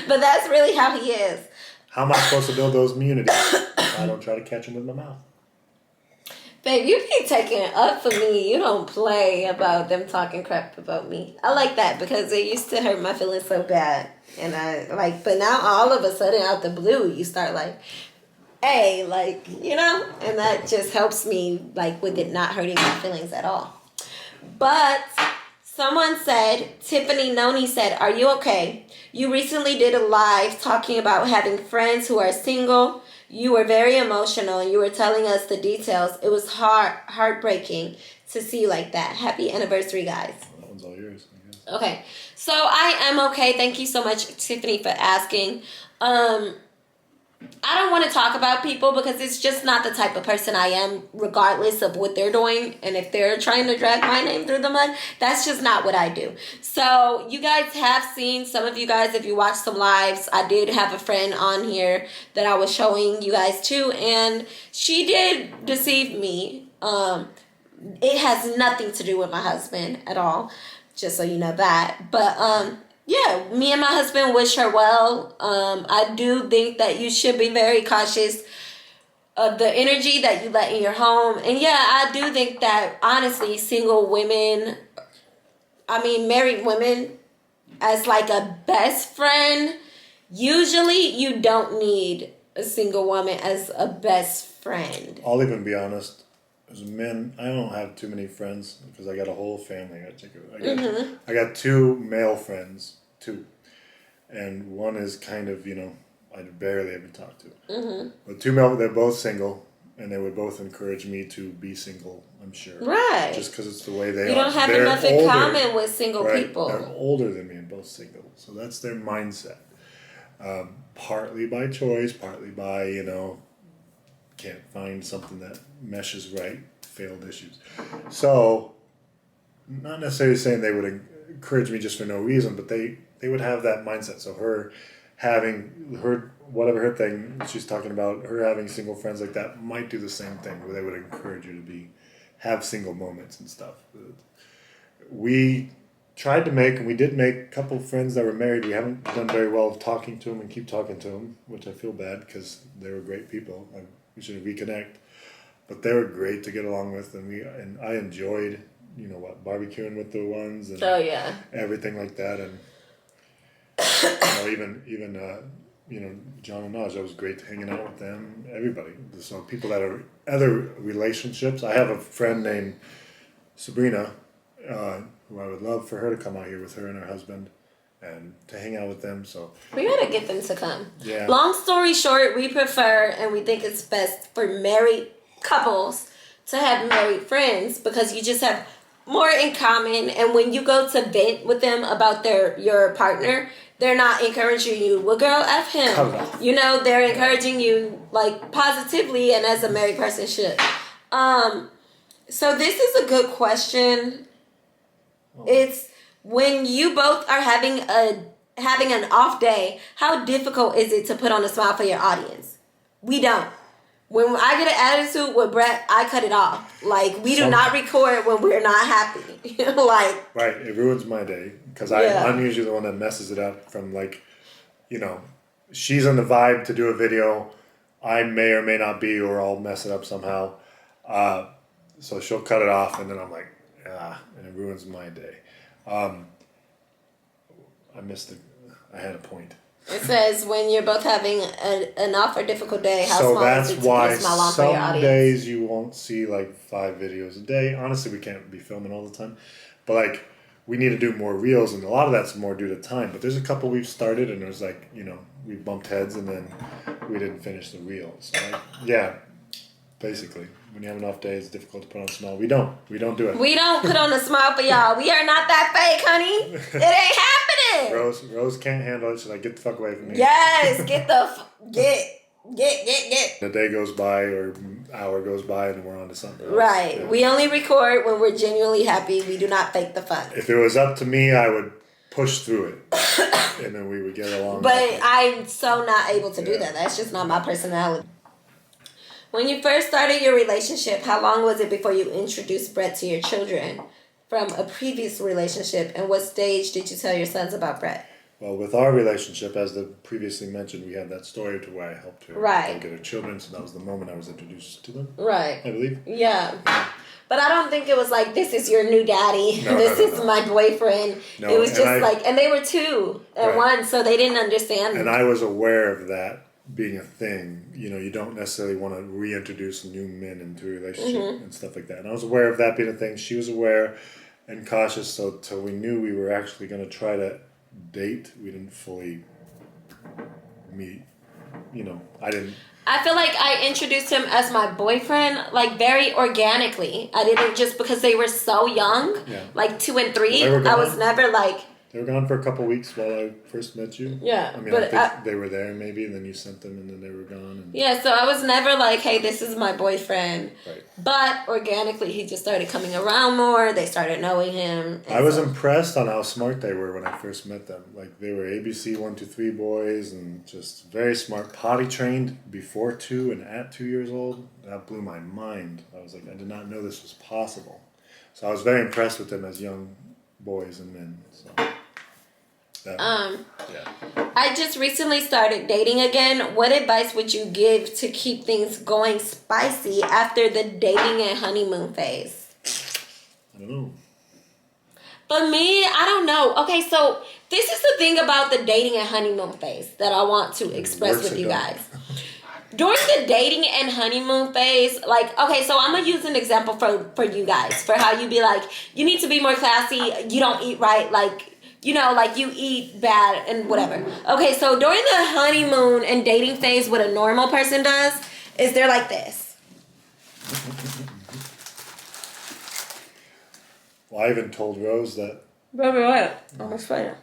But that's really how he is.
How am I supposed to build those immunities? I don't try to catch him with my mouth.
Babe, you keep taking it up for me. You don't play about them talking crap about me. I like that because it used to hurt my feelings so bad. And but now all of a sudden out the blue, you start like, hey, and that just helps me with it not hurting my feelings at all. But someone said, Tiffany Noni said, are you okay? You recently did a live talking about having friends who are single. You were very emotional and you were telling us the details. It was heartbreaking to see you like that. Happy anniversary, guys.
Well, that one's all yours, I guess.
Okay. So I am okay. Thank you so much, Tiffany, for asking. I don't want to talk about people because it's just not the type of person I am, regardless of what they're doing. And if they're trying to drag my name through the mud, that's just not what I do. So you guys have seen, some of you guys, if you watch some lives, I did have a friend on here that I was showing you guys too. And she did deceive me. It has nothing to do with my husband at all. Just so you know that. But, yeah, me and my husband wish her well. I do think that you should be very cautious of the energy that you let in your home. And yeah, I do think that, honestly, single women, married women, as like a best friend, usually you don't need a single woman as a best friend.
I'll even be honest. As men, I don't have too many friends because I got a whole family I got to take care of. I got 2 male friends, 2. And one is kind of, I barely ever talk to. But 2 male, they're both single. And they would both encourage me to be single, I'm sure.
Right.
Just because it's the way they are.
You don't have enough in common with single people.
They're older than me and both single. So that's their mindset. Partly by choice, partly by, can't find something that meshes right, failed issues. So not necessarily saying they would encourage me just for no reason, but they would have that mindset. So her having her whatever her thing she's talking about, her having single friends like that might do the same thing, where they would encourage you to have single moments and stuff. We tried to make, and we did make a couple of friends that were married. We haven't done very well talking to them and keep talking to them, which I feel bad because they were great people. We should reconnect, but they were great to get along with, and I enjoyed, barbecuing with the ones and
oh yeah,
everything like that, and even John and Naj, that was great hanging out with them. Everybody, so people that are other relationships. I have a friend named Sabrina, who I would love for her to come out here with her and her husband, and to hang out with them. So
we gotta get them to come.
Yeah.
Long story short, we prefer and we think it's best for married couples to have married friends because you just have more in common, and when you go to vent with them about your partner, they're not encouraging you, well girl, F him. They're encouraging you like positively, and as a married person should. So this is a good question. It's when you both are having an off day, how difficult is it to put on a smile for your audience? We don't. When I get an attitude with Brett, I cut it off. Like, we do not record when we're not happy.
Right, it ruins my day because I'm usually the one that messes it up from she's on the vibe to do a video. I may or may not be, or I'll mess it up somehow. So she'll cut it off, and then I'm like, and it ruins my day. I had a point.
It says when you're both having an off or difficult day, how
so
small is it to put a smile on for your audience?
Some days you won't see 5 videos a day. Honestly, we can't be filming all the time. But we need to do more reels, and a lot of that's more due to time. But there's a couple we've started, and there's we bumped heads, and then we didn't finish the reels. So basically, when you have an off day, it's difficult to put on a smile. We don't do it.
We don't put on a smile for y'all. We are not that fake, honey. It ain't happening.
Rose can't handle it. She's like, get the fuck away from me.
Yes, get.
The day goes by or hour goes by, and we're on to something else.
Right.
Yeah.
We only record when we're genuinely happy. We do not fake the fun.
If it was up to me, I would push through it, and then we would get along.
But I'm so not able to do that. That's just not my personality. When you first started your relationship, how long was it before you introduced Brett to your children from a previous relationship? And what stage did you tell your sons about Brett?
Well, with our relationship, as the previously mentioned, we had that story to where I helped her get her children. So that was the moment I was introduced to them.
Right.
I believe.
Yeah. But I don't think it was like, this is your new daddy. This is my boyfriend. No, it was just and they were 2 and 1, so they didn't understand.
And I was aware of that being a thing. You don't necessarily want to reintroduce new men into a relationship and stuff like that. And I was aware of that being a thing. She was aware and cautious, so till we knew we were actually going to try to date, we didn't fully meet.
I feel like I introduced him as my boyfriend very organically. I didn't, just because they were so young, 2 and 3. I was never
They were gone for a couple weeks while I first met you.
Yeah.
I mean, I think they were there maybe, and then you sent them, and then they were gone.
Yeah, so I was never hey, this is my boyfriend.
Right.
But organically, he just started coming around more. They started knowing him.
I was impressed on how smart they were when I first met them. They were ABC 1, 2, 3 boys, and just very smart. Potty trained before 2 and at 2 years old. That blew my mind. I was like, I did not know this was possible. So I was very impressed with them as young boys and men. So.
I just recently started dating again. What advice would you give to keep things going spicy after the dating and honeymoon phase?
I don't know.
For me, I don't know. Okay, so this is the thing about the dating and honeymoon phase that I want to express with you guys. During the dating and honeymoon phase, okay, so I'm going to use an example for you guys, for how you be you need to be more classy, you don't eat right, you eat bad and whatever. Okay, so during the honeymoon and dating phase, what a normal person does is they're like this.
Well, I even told Rose that.
Baby, what? Almost fine.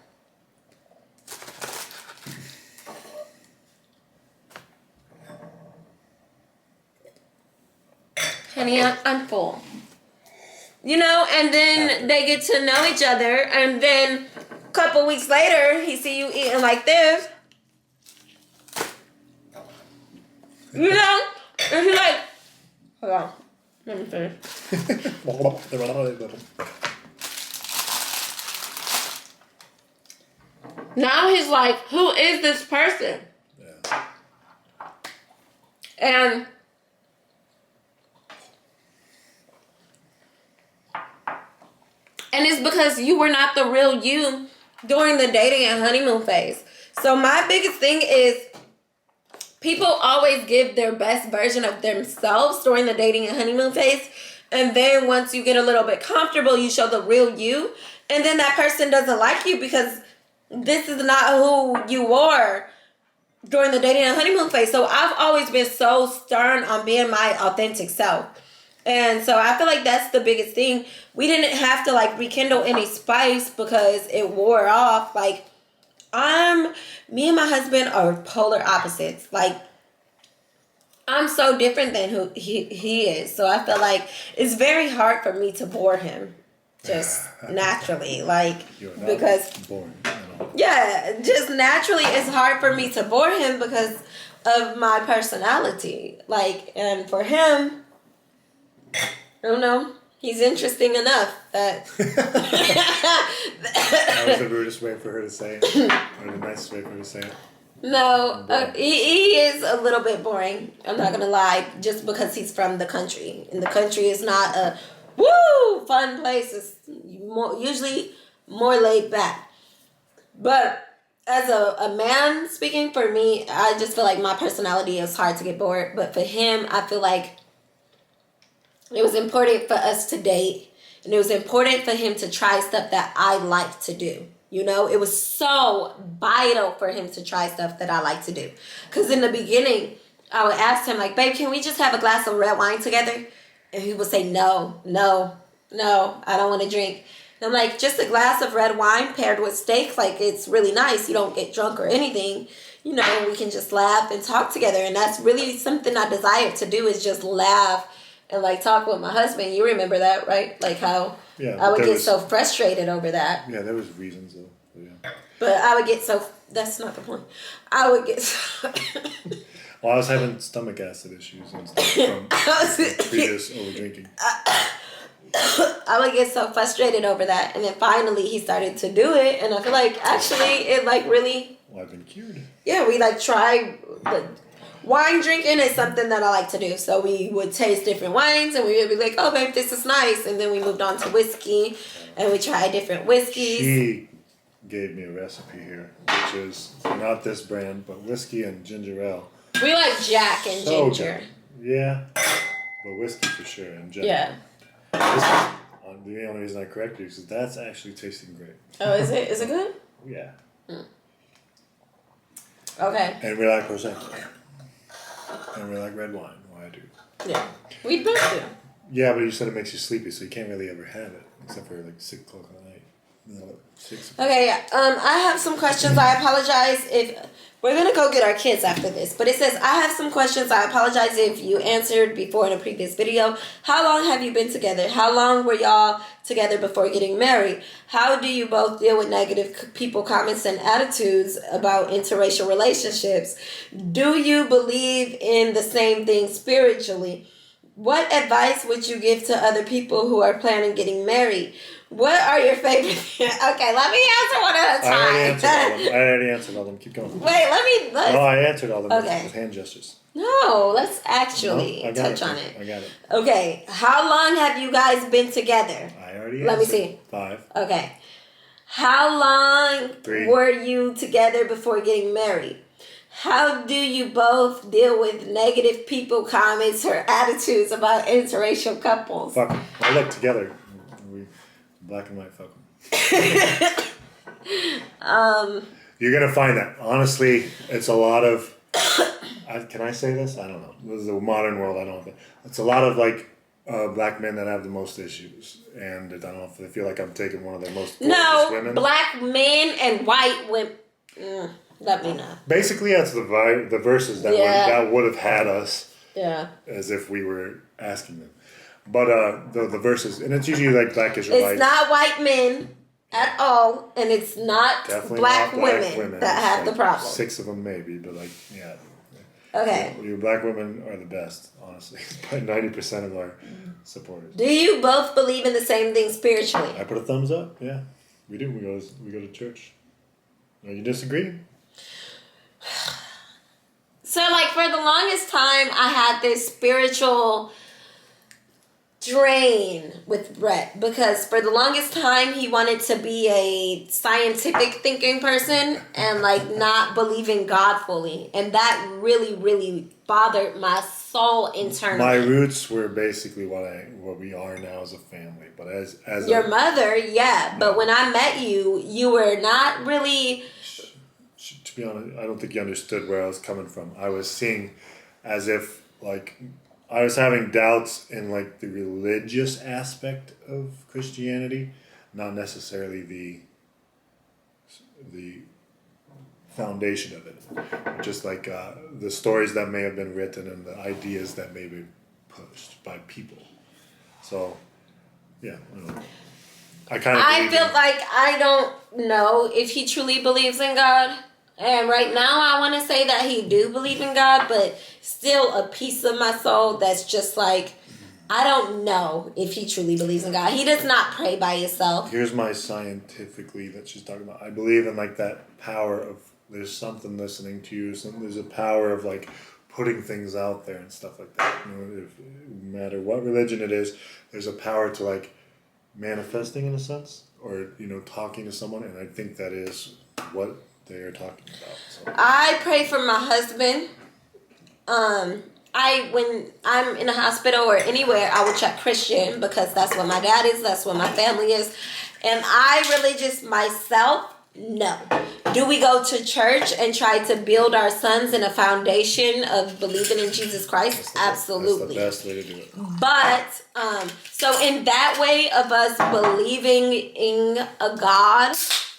Honey, I'm full. you know, and then they get to know each other, and then a couple weeks later, he see you eating like this, you know, and he's like, hold on, let me finish. Now he's like, who is this person?
Yeah.
And it's because you were not the real you during the dating and honeymoon phase. So my biggest thing is people always give their best version of themselves during the dating and honeymoon phase. And then once you get a little bit comfortable, you show the real you. And then that person doesn't like you because this is not who you were during the dating and honeymoon phase. So I've always been so stern on being my authentic self. And so I feel like that's the biggest thing. We didn't have to like rekindle any spice because it wore off. Like me and my husband are polar opposites. Like I'm so different than who he is. So I feel like it's very hard for me to bore him. Just naturally, like, because
boring.
Yeah, just naturally it's hard for me to bore him because of my personality. Like, and for him, I don't know, he's interesting enough that
That was the rudest way for her to say it, or the nicest way for her to say it.
No, he is a little bit boring. I'm not gonna lie, just because he's from the country, and the country is not a fun place. It's usually more laid back. But as a man speaking, for me, I just feel like my personality is hard to get bored. But for him, I feel like it was important for us to date, and it was important for him to try stuff that I like to do. You know, it was so vital for him to try stuff that I like to do. Because in the beginning, I would ask him, like, babe, can we just have a glass of red wine together? And he would say, no, I don't want to drink. And I'm like, just a glass of red wine paired with steak, like, it's really nice. You don't get drunk or anything. You know, we can just laugh and talk together. And that's really something I desire to do, is just laugh and, like, talk with my husband. You remember that, right? Like how I would get so frustrated over that.
Yeah, there was reasons, though. Yeah.
But I would get so... That's not the point. I would get so...
Well, I was having stomach acid issues and stuff from previous over drinking.
I would get so frustrated over that, and then finally he started to do it, and I feel like actually it like really...
Well, I've been cured.
Yeah, we like tried... Wine drinking is something that I like to do, so we would taste different wines, and we would be like, oh babe, this is nice, and then we moved on to whiskey, and we tried different whiskeys.
She gave me a recipe here, which is not this brand, but whiskey and ginger ale.
We like Jack and ginger.
Good. Yeah, but whiskey for sure and ginger.
Yeah.
The only reason I corrected you is that's actually tasting great.
Oh, is it? Is it good?
Yeah.
Okay.
And we like Prosecco. And we like red wine. Well, I do.
Yeah. We both do.
Yeah, but you said it makes you sleepy, so you can't really ever have it, except for like 6 o'clock at night. No, 6 o'clock.
Okay, I have some questions. I apologize if... We're going to go get our kids after this. But it says, I have some questions. I apologize if you answered before in a previous video. How long have you been together? How long were y'all together before getting married? How do you both deal with negative people comments and attitudes about interracial relationships? Do you believe in the same thing spiritually? What advice would you give to other people who are planning getting married? What are your favorite... Okay, let me answer one at a time.
I already answered all of them. Keep going.
Wait,
No, I answered all of them
Okay.
with hand gestures.
No, let's actually touch on it.
I got it.
Okay, how long have you guys been together?
I already answered.
Let me see.
5.
Okay. How long
3.
were you together before getting married? How do you both deal with negative people comments or attitudes about interracial couples?
Fuck 'em. I look together. We black and white fuck 'em. You're gonna find that. Honestly, it's a lot of... can I say this? I don't know. This is a modern world. I don't know. It's a lot of like black men that have the most issues. And I don't know if they feel like I'm taking one of their most gorgeous women.
Black men and white women... let me know.
Basically, that's the verses that would have had us
Yeah.
as if we were asking them. But the verses, and it's usually like black Israelites.
It's not white men at all, and it's not
Definitely
black
not black
women that have
like
the problem.
6 of them maybe, but like yeah.
Okay.
Your black women are the best, honestly. Probably 90% of our supporters.
Do you both believe in the same thing spiritually?
I put a thumbs up. Yeah, we do. We go to church. No, you disagree?
So, like, for the longest time, I had this spiritual drain with Brett because for the longest time he wanted to be a scientific thinking person and like not believe in God fully, and that really bothered my soul internally.
My roots were basically what we are now as a family, but as
your mother, yeah, but when I met you, you were not really.
To be honest, I don't think you understood where I was coming from. I was seeing as if like I was having doubts in like the religious aspect of Christianity, not necessarily the foundation of it. Just like the stories that may have been written and the ideas that may be pushed by people. So, yeah, I don't know.
I feel like I don't know if he truly believes in God. And right now I want to say that he do believe in God, but still a piece of my soul that's just like, I don't know if he truly believes in God. He does not pray by himself.
Here's my scientifically that she's talking about. I believe in like that power of there's something listening to you. There's a power of like putting things out there and stuff like that. You know, no matter what religion it is, there's a power to like manifesting in a sense, or you know, talking to someone, and I think that is what they are talking about. So.
I pray for my husband. When I'm in a hospital or anywhere, I will check Christian because that's what my dad is, that's what my family is. Am I religious myself? No. Do we go to church and try to build our sons in a foundation of believing in Jesus Christ? Absolutely.
That's the best way to do it.
But, so in that way of us believing in a God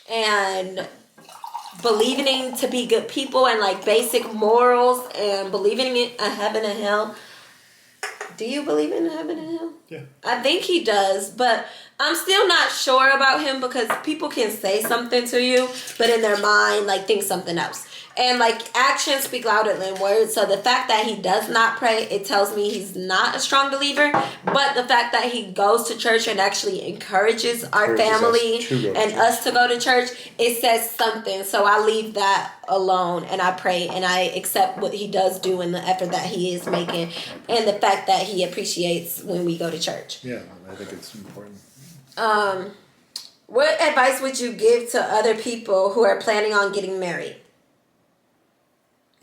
and believing to be good people and like basic morals and believing in a heaven and hell. Do you believe in heaven and hell?
Yeah.
I think he does, but I'm still not sure about him because people can say something to you, but in their mind, like, think something else. And, like, actions speak louder than words. So the fact that he does not pray, it tells me he's not a strong believer. But the fact that he goes to church and actually encourages our family and us to go to church, it says something. So I leave that alone and I pray and I accept what he does do and the effort that he is making and the fact that he appreciates when we go to church.
Yeah, I think it's important.
What advice would you give to other people who are planning on getting married?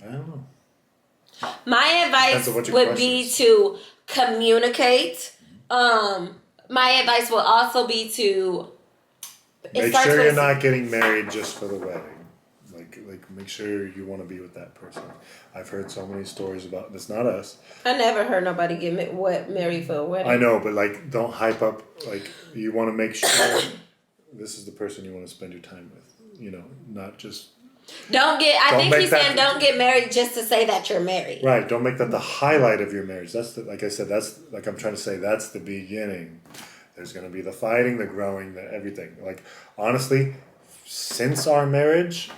I don't know.
My advice would be to communicate. My advice will also be to
make sure you're not getting married just for the wedding. Like make sure you want to be with that person. I've heard so many stories about this. Not us.
I never heard nobody get married for a wedding.
I know, but like, don't hype up. Like, you want to make sure this is the person you want to spend your time with. You know, not just.
Don't get married just to say that you're married.
Right. Don't make that the highlight of your marriage. That's like I said. That's like I'm trying to say. That's the beginning. There's going to be the fighting, the growing, the everything. Like, honestly, since our marriage,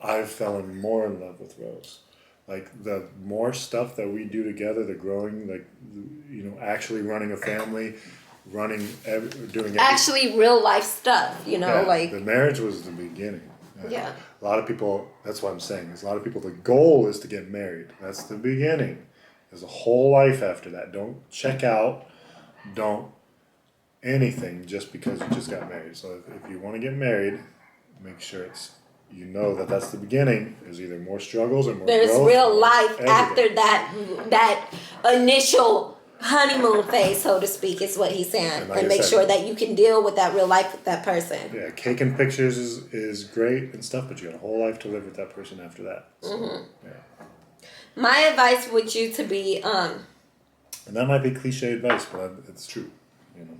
I've fallen more in love with Rose. Like, the more stuff that we do together, the growing, like, you know, actually running a family, doing everything.
Actually real life stuff, you know,
yeah,
like.
The marriage was the beginning.
Yeah.
A lot of people, that's what I'm saying, is a lot of people, the goal is to get married. That's the beginning. There's a whole life after that. Don't check out. Don't anything just because you just got married. So if you want to get married, make sure you know that that's the beginning. There's either more struggles or more
There's
growth,
real life
everything.
after that initial honeymoon phase, so to speak, is what he's saying. And make sure that you can deal with that real life with that person.
Yeah, cake and pictures is great and stuff, but you got a whole life to live with that person after that. So, yeah.
My advice would you to be
and that might be cliche advice, but it's true. You know.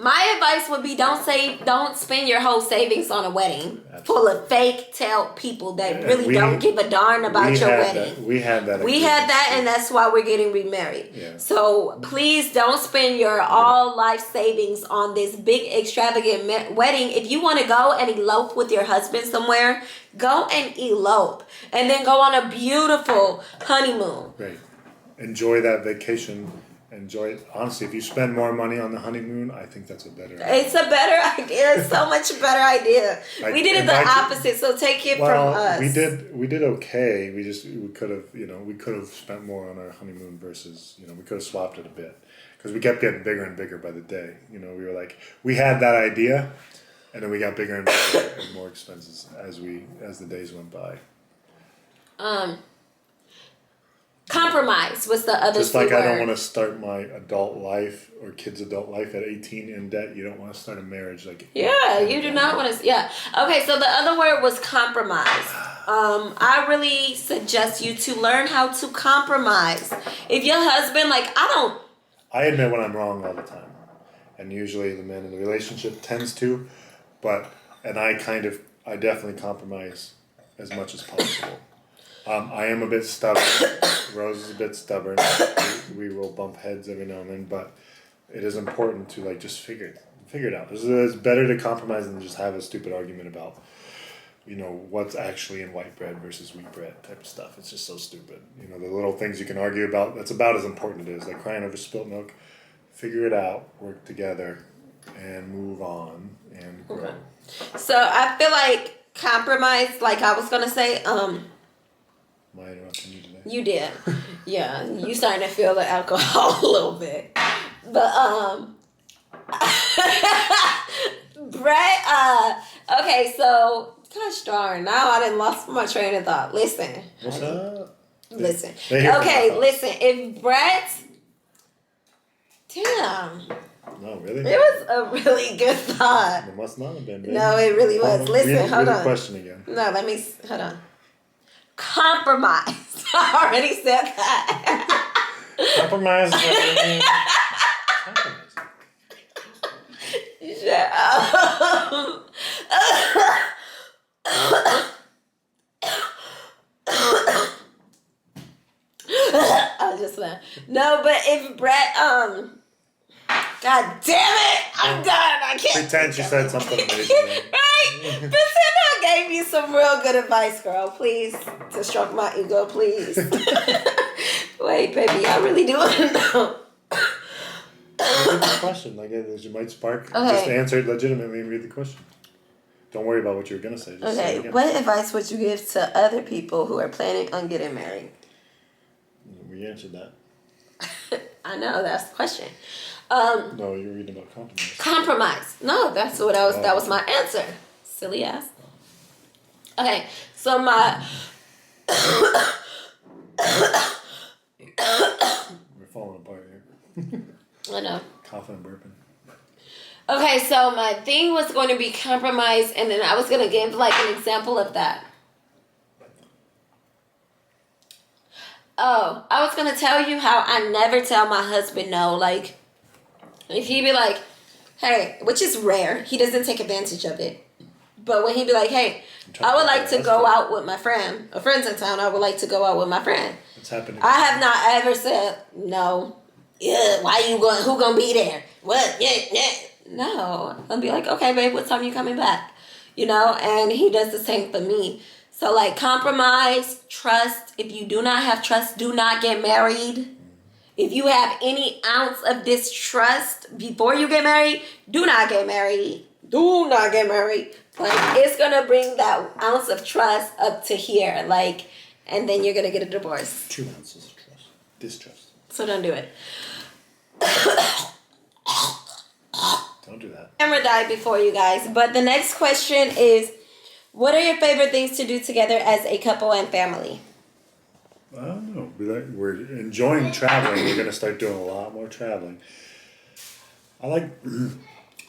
My advice would be don't spend your whole savings on a wedding full of fake tail people that really don't give a darn about your wedding.
We had that.
We had that, and that's why we're getting remarried.
Yeah.
So please don't spend your all life savings on this big extravagant wedding. If you want to go and elope with your husband somewhere, go and elope, and then go on a beautiful honeymoon.
Great. Enjoy that vacation. Enjoy it. Honestly, if you spend more money on the honeymoon, I think that's a better idea.
It's a better idea. It's so much better idea. We did it the opposite, so take it from us.
We did okay. We could have spent more on our honeymoon versus, we could have swapped it a bit. Because we kept getting bigger and bigger by the day. We were like, we had that idea, and then we got bigger and bigger and more expenses as the days went by.
Compromise was the other
Just like
word.
I don't want to start my adult life or kids' adult life at 18 in debt. You don't want to start a marriage like.
Yeah, you do not want to. Yeah. Okay, so the other word was compromise. I really suggest you to learn how to compromise. If your husband,
I admit when I'm wrong all the time, and usually the man in the relationship tends to, and I definitely compromise as much as possible. I am a bit stubborn. Rose is a bit stubborn. We will bump heads every now and then, but it is important to just figure it out. It's better to compromise than just have a stupid argument about, what's actually in white bread versus wheat bread type of stuff. It's just so stupid. The little things you can argue about. That's about as important as it is. Like crying over spilt milk. Figure it out. Work together, and move on and grow.
Okay. So I feel like compromise. Like I was gonna say.
Am I interrupting you today?
You did. Yeah, you starting to feel the alcohol a little bit. But Brett, okay, so gosh darn, now I done lost my train of thought. Listen.
What's up?
Listen. Okay, listen. If Brett damn.
No, really?
It was a really good thought.
It must not have been. Baby.
No, it really was. Listen, hold on.
Read the question again.
No, hold on. Compromise. I already said that.
Compromise.
Shut up. I was just laughing. No, but if Brett, God damn it! I'm done. I can't.
Pretend you said something amazing.
Right? Pretend I gave you some real good advice, girl. Please, to stroke my ego, please. Wait, baby, I really do want to know.
Read the question. You might spark.
Okay.
Just answer it legitimately and read the question. Don't worry about what you were gonna say. Just say it again.
What advice would you give to other people who are planning on getting married?
We answered that.
I know that's the question.
No, you're reading about compromise.
Compromise. No, that's what I was. That was my answer. Silly ass. Okay, so my.
We're falling apart here.
I know.
Coughing and burping.
Okay, so my thing was going to be compromise, and then I was going to give an example of that. Oh, I was going to tell you how I never tell my husband no. If he be like, hey, which is rare, he doesn't take advantage of it. But when he be like, hey, I would like to go out with my friend. A friend's in town, I would like to go out with my friend.
What's happening?
I have not ever said no. Yeah, why you going? Who gonna be there? What? Yeah. No, I'll be like, okay, babe, what time you coming back? And he does the same for me. So compromise, trust. If you do not have trust, do not get married. If you have any ounce of distrust before you get married, do not get married. Do not get married. It's gonna bring that ounce of trust up to here, and then you're gonna get a divorce.
2 ounces of trust. Distrust.
So don't do it.
Don't do that.
Camera died before you guys. But the next question is, what are your favorite things to do together as a couple and family?
I don't know. We're enjoying traveling. We're going to start doing a lot more traveling. I like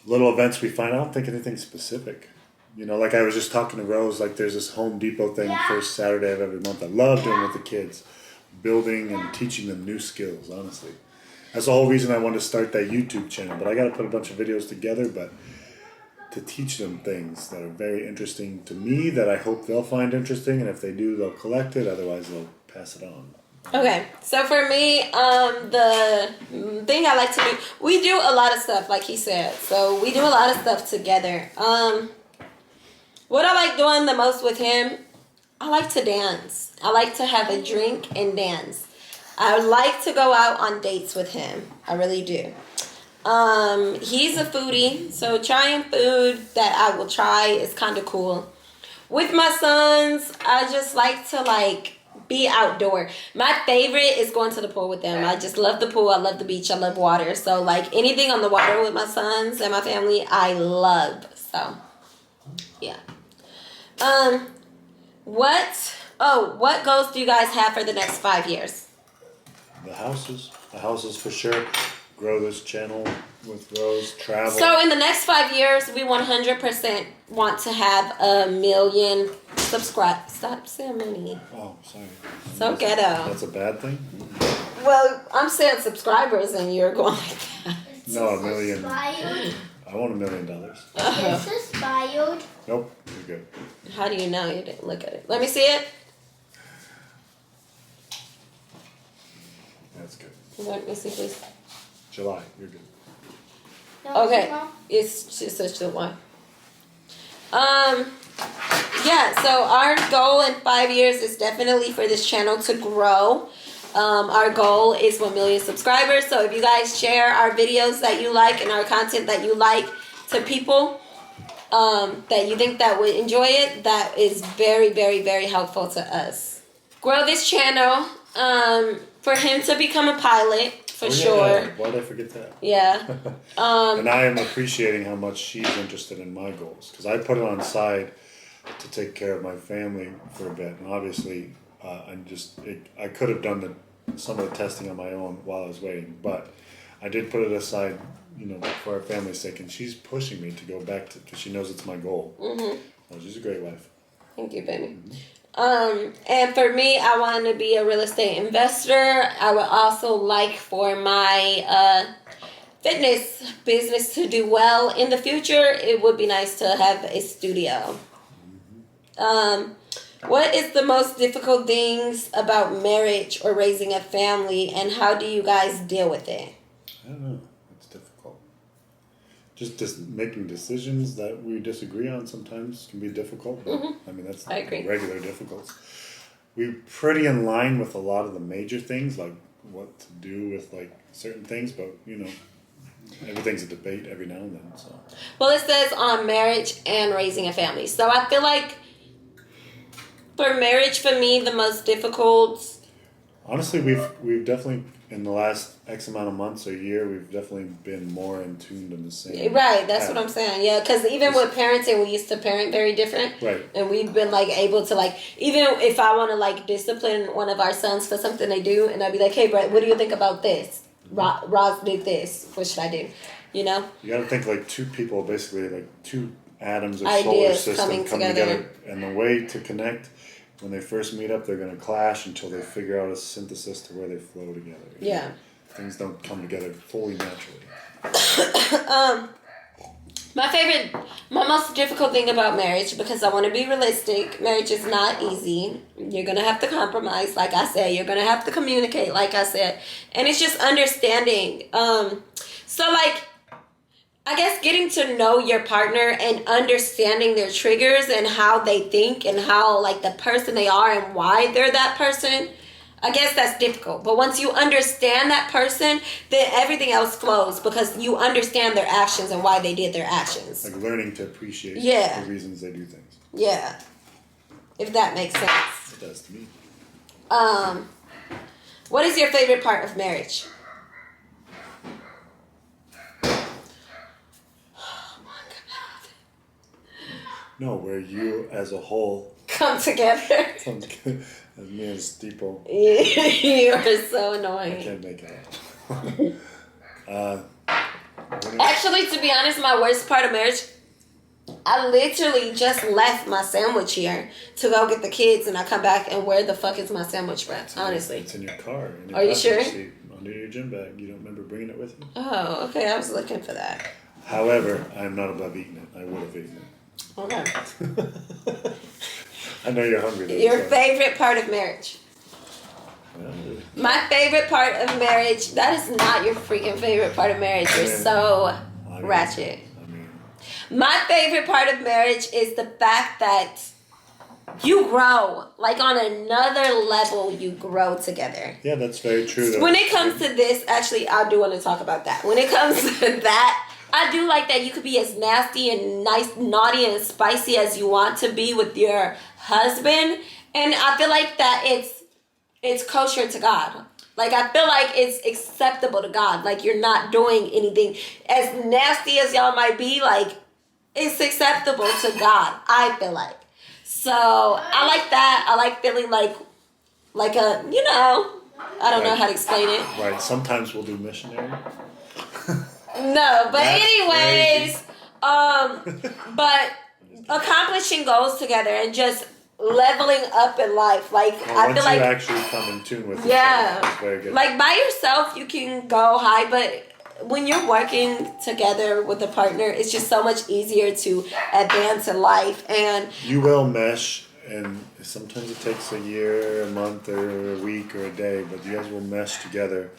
little events we find. I don't think anything specific. Like I was just talking to Rose, there's this Home Depot thing first Saturday of every month. I love doing it with the kids. Building and teaching them new skills, honestly. That's the whole reason I wanted to start that YouTube channel. But I got to put a bunch of videos together, but to teach them things that are very interesting to me that I hope they'll find interesting. And if they do, they'll collect it. Otherwise, they'll pass it on.
Okay, so for me, the thing I like to do, we do a lot of stuff, like he said. So we do a lot of stuff together. What I like doing the most with him, I like to dance. I like to have a drink and dance. I like to go out on dates with him. I really do. He's a foodie, so trying food that I will try is kind of cool. With my sons, I just like to be outdoor. My favorite is going to the pool with them. I just love the pool. I love the beach. I love water. So anything on the water with my sons and my family, I love. So yeah. What goals do you guys have for the next 5 years?
The houses for sure. Grow this channel with Rose, travel.
So in the next 5 years, we 100% want to have 1 million subscribers. Stop saying money.
Oh, sorry.
So ghetto.
That's a bad thing?
Well, I'm saying subscribers and you're going like that.
No, 1 million.
Expired.
I want $1 million.
Is this expired?
Nope, you're good.
How do you know? You didn't look at it. Let me see it.
That's good.
Let me see, please.
July, you're good.
No,
Okay.
no.
It's just such a one. Yeah, so our goal in 5 years is definitely for this channel to grow. Our goal is 1 million subscribers. So if you guys share our videos that you like and our content that you like to people that you think that would enjoy it, that is very, very, very helpful to us. Grow this channel for him to become a pilot. For sure.
Why did I forget that?
Yeah.
And I am appreciating how much she's interested in my goals. Because I put it on the side to take care of my family for a bit. And obviously, I could have done some of the testing on my own while I was waiting. But I did put it aside, for our family's sake. And she's pushing me to go back to, because she knows it's my goal. Mm-hmm. So she's a great wife.
Thank you, baby. And for me, I want to be a real estate investor. I would also like for my fitness business to do well in the future. It would be nice to have a studio. What is the most difficult things about marriage or raising a family, and how do you guys deal with it?
I don't know. It's difficult. Just making decisions that we disagree on sometimes can be difficult. But, I mean, that's
I agree.
Regular difficulties. We're pretty in line with a lot of the major things, like what to do with certain things, but everything's a debate every now and then. So.
Well, it says on marriage and raising a family. So I feel like for marriage, for me, the most difficult.
Honestly, we've definitely in the last X amount of months or year, we've definitely been more in tune in the same.
Right, that's what I'm saying. Yeah, because even with parenting, we used to parent very different.
Right.
And we've been able to even if I want to discipline one of our sons for something they do, and I'd be like, hey, Brett, what do you think about this? Roz did this. What should I do? You got
to think two people, basically two atoms of solar
ideas
system
coming together.
And the way to connect, when they first meet up, they're going to clash until they figure out a synthesis to where they flow together.
Yeah.
Things don't come together fully naturally.
My most difficult thing about marriage, because I want to be realistic, marriage is not easy. You're going to have to compromise, like I said. You're going to have to communicate, like I said. And it's just understanding. I guess getting to know your partner and understanding their triggers and how they think and how the person they are and why they're that person, I guess that's difficult. But once you understand that person, then everything else flows because you understand their actions and why they did their actions.
Learning to appreciate the reasons they do things.
Yeah. If that makes sense.
It does to me.
What is your favorite part of marriage?
No, where you as a whole
come together.
As me and Steeple.
You are so annoying.
I can't make it out.
Actually, to be honest, my worst part of marriage, I literally just left my sandwich here to go get the kids, and I come back and where the fuck is my sandwich, Brett? Honestly.
It's in your car.
Are you sure?
Seat. under your gym bag. You don't remember bringing it with you?
Oh, okay. I was looking for that.
However, I'm not above eating it. I would have eaten it.
Okay.
I know you're hungry. Though,
Your
so.
favorite part of marriage? My favorite part of marriage, that is not your freaking favorite part of marriage. You're so ratchet. My favorite part of marriage is the fact that you grow. Like on another level, you grow together.
Yeah, that's very true. Though.
When it comes to this, actually, I do want to talk about that. When it comes to that, I do like that you could be as nasty and nice, naughty and spicy as you want to be with your husband. And I feel like that it's kosher to God. Like, I feel like it's acceptable to God. Like, you're not doing anything. As nasty as y'all might be, like, it's acceptable to God, I feel like. So, I like that. I like feeling like a, you know, I don't know how to explain it.
Right. Sometimes we'll do missionary.
No, but
That's
anyways, but accomplishing goals together and just leveling up in life. Like, I
once
feel like
you actually come in tune with
yeah,
each other, it's very good.
like by yourself you can go high, but when you're working together with a partner, it's just so much easier to advance in life. And
you will mesh, and sometimes it takes a year, a month, or a week, or a day, but you guys will mesh together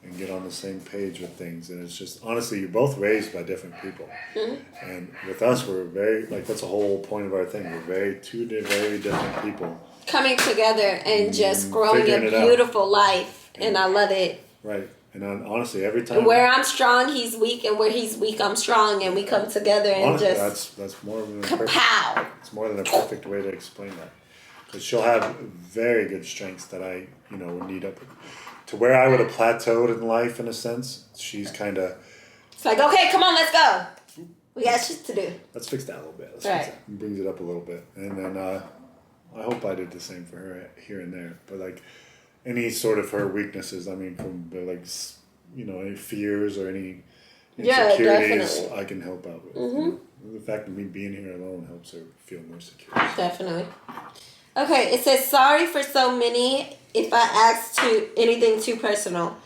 and get on the same page with things. And it's just, honestly, you're both raised by different people. Mm-hmm. And with us, we're very, like, that's the whole point of our thing. We're two very different people.
Coming together and just growing a beautiful life. And I love it.
Right. And honestly, every time...
Where I'm strong, he's weak. And where he's weak, I'm strong. And we come together and
honestly,
just...
That's more than
kapow!
It's more than a perfect way to explain that. Because she'll have very good strengths that I, would need up... To where I would have plateaued in life, in a sense, she's kind of...
It's like, okay, come on, let's go. We got shit to do.
Let's fix that a little bit. Let's
right.
fix that. It brings it up a little bit. And then I hope I did the same for her here and there. But, like, any sort of her weaknesses, I mean, from, like, any fears or any insecurities, I can help out with. Mm-hmm. The fact of me being here alone helps her feel more secure.
Definitely. Okay, it says, sorry for so many if I asked anything too personal.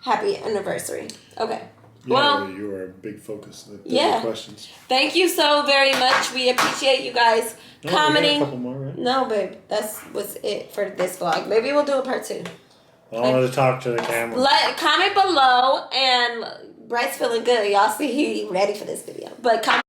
Happy anniversary. Okay.
Yeah,
well,
you are a big focus.
Yeah.
Questions.
Thank you so very much. We appreciate you guys commenting.
We got a couple more, right?
No, babe. That was it for this vlog. Maybe we'll do a part 2.
I wanted to talk to the camera.
Comment below, and Bryce feeling good. Y'all see he ready for this video. But comment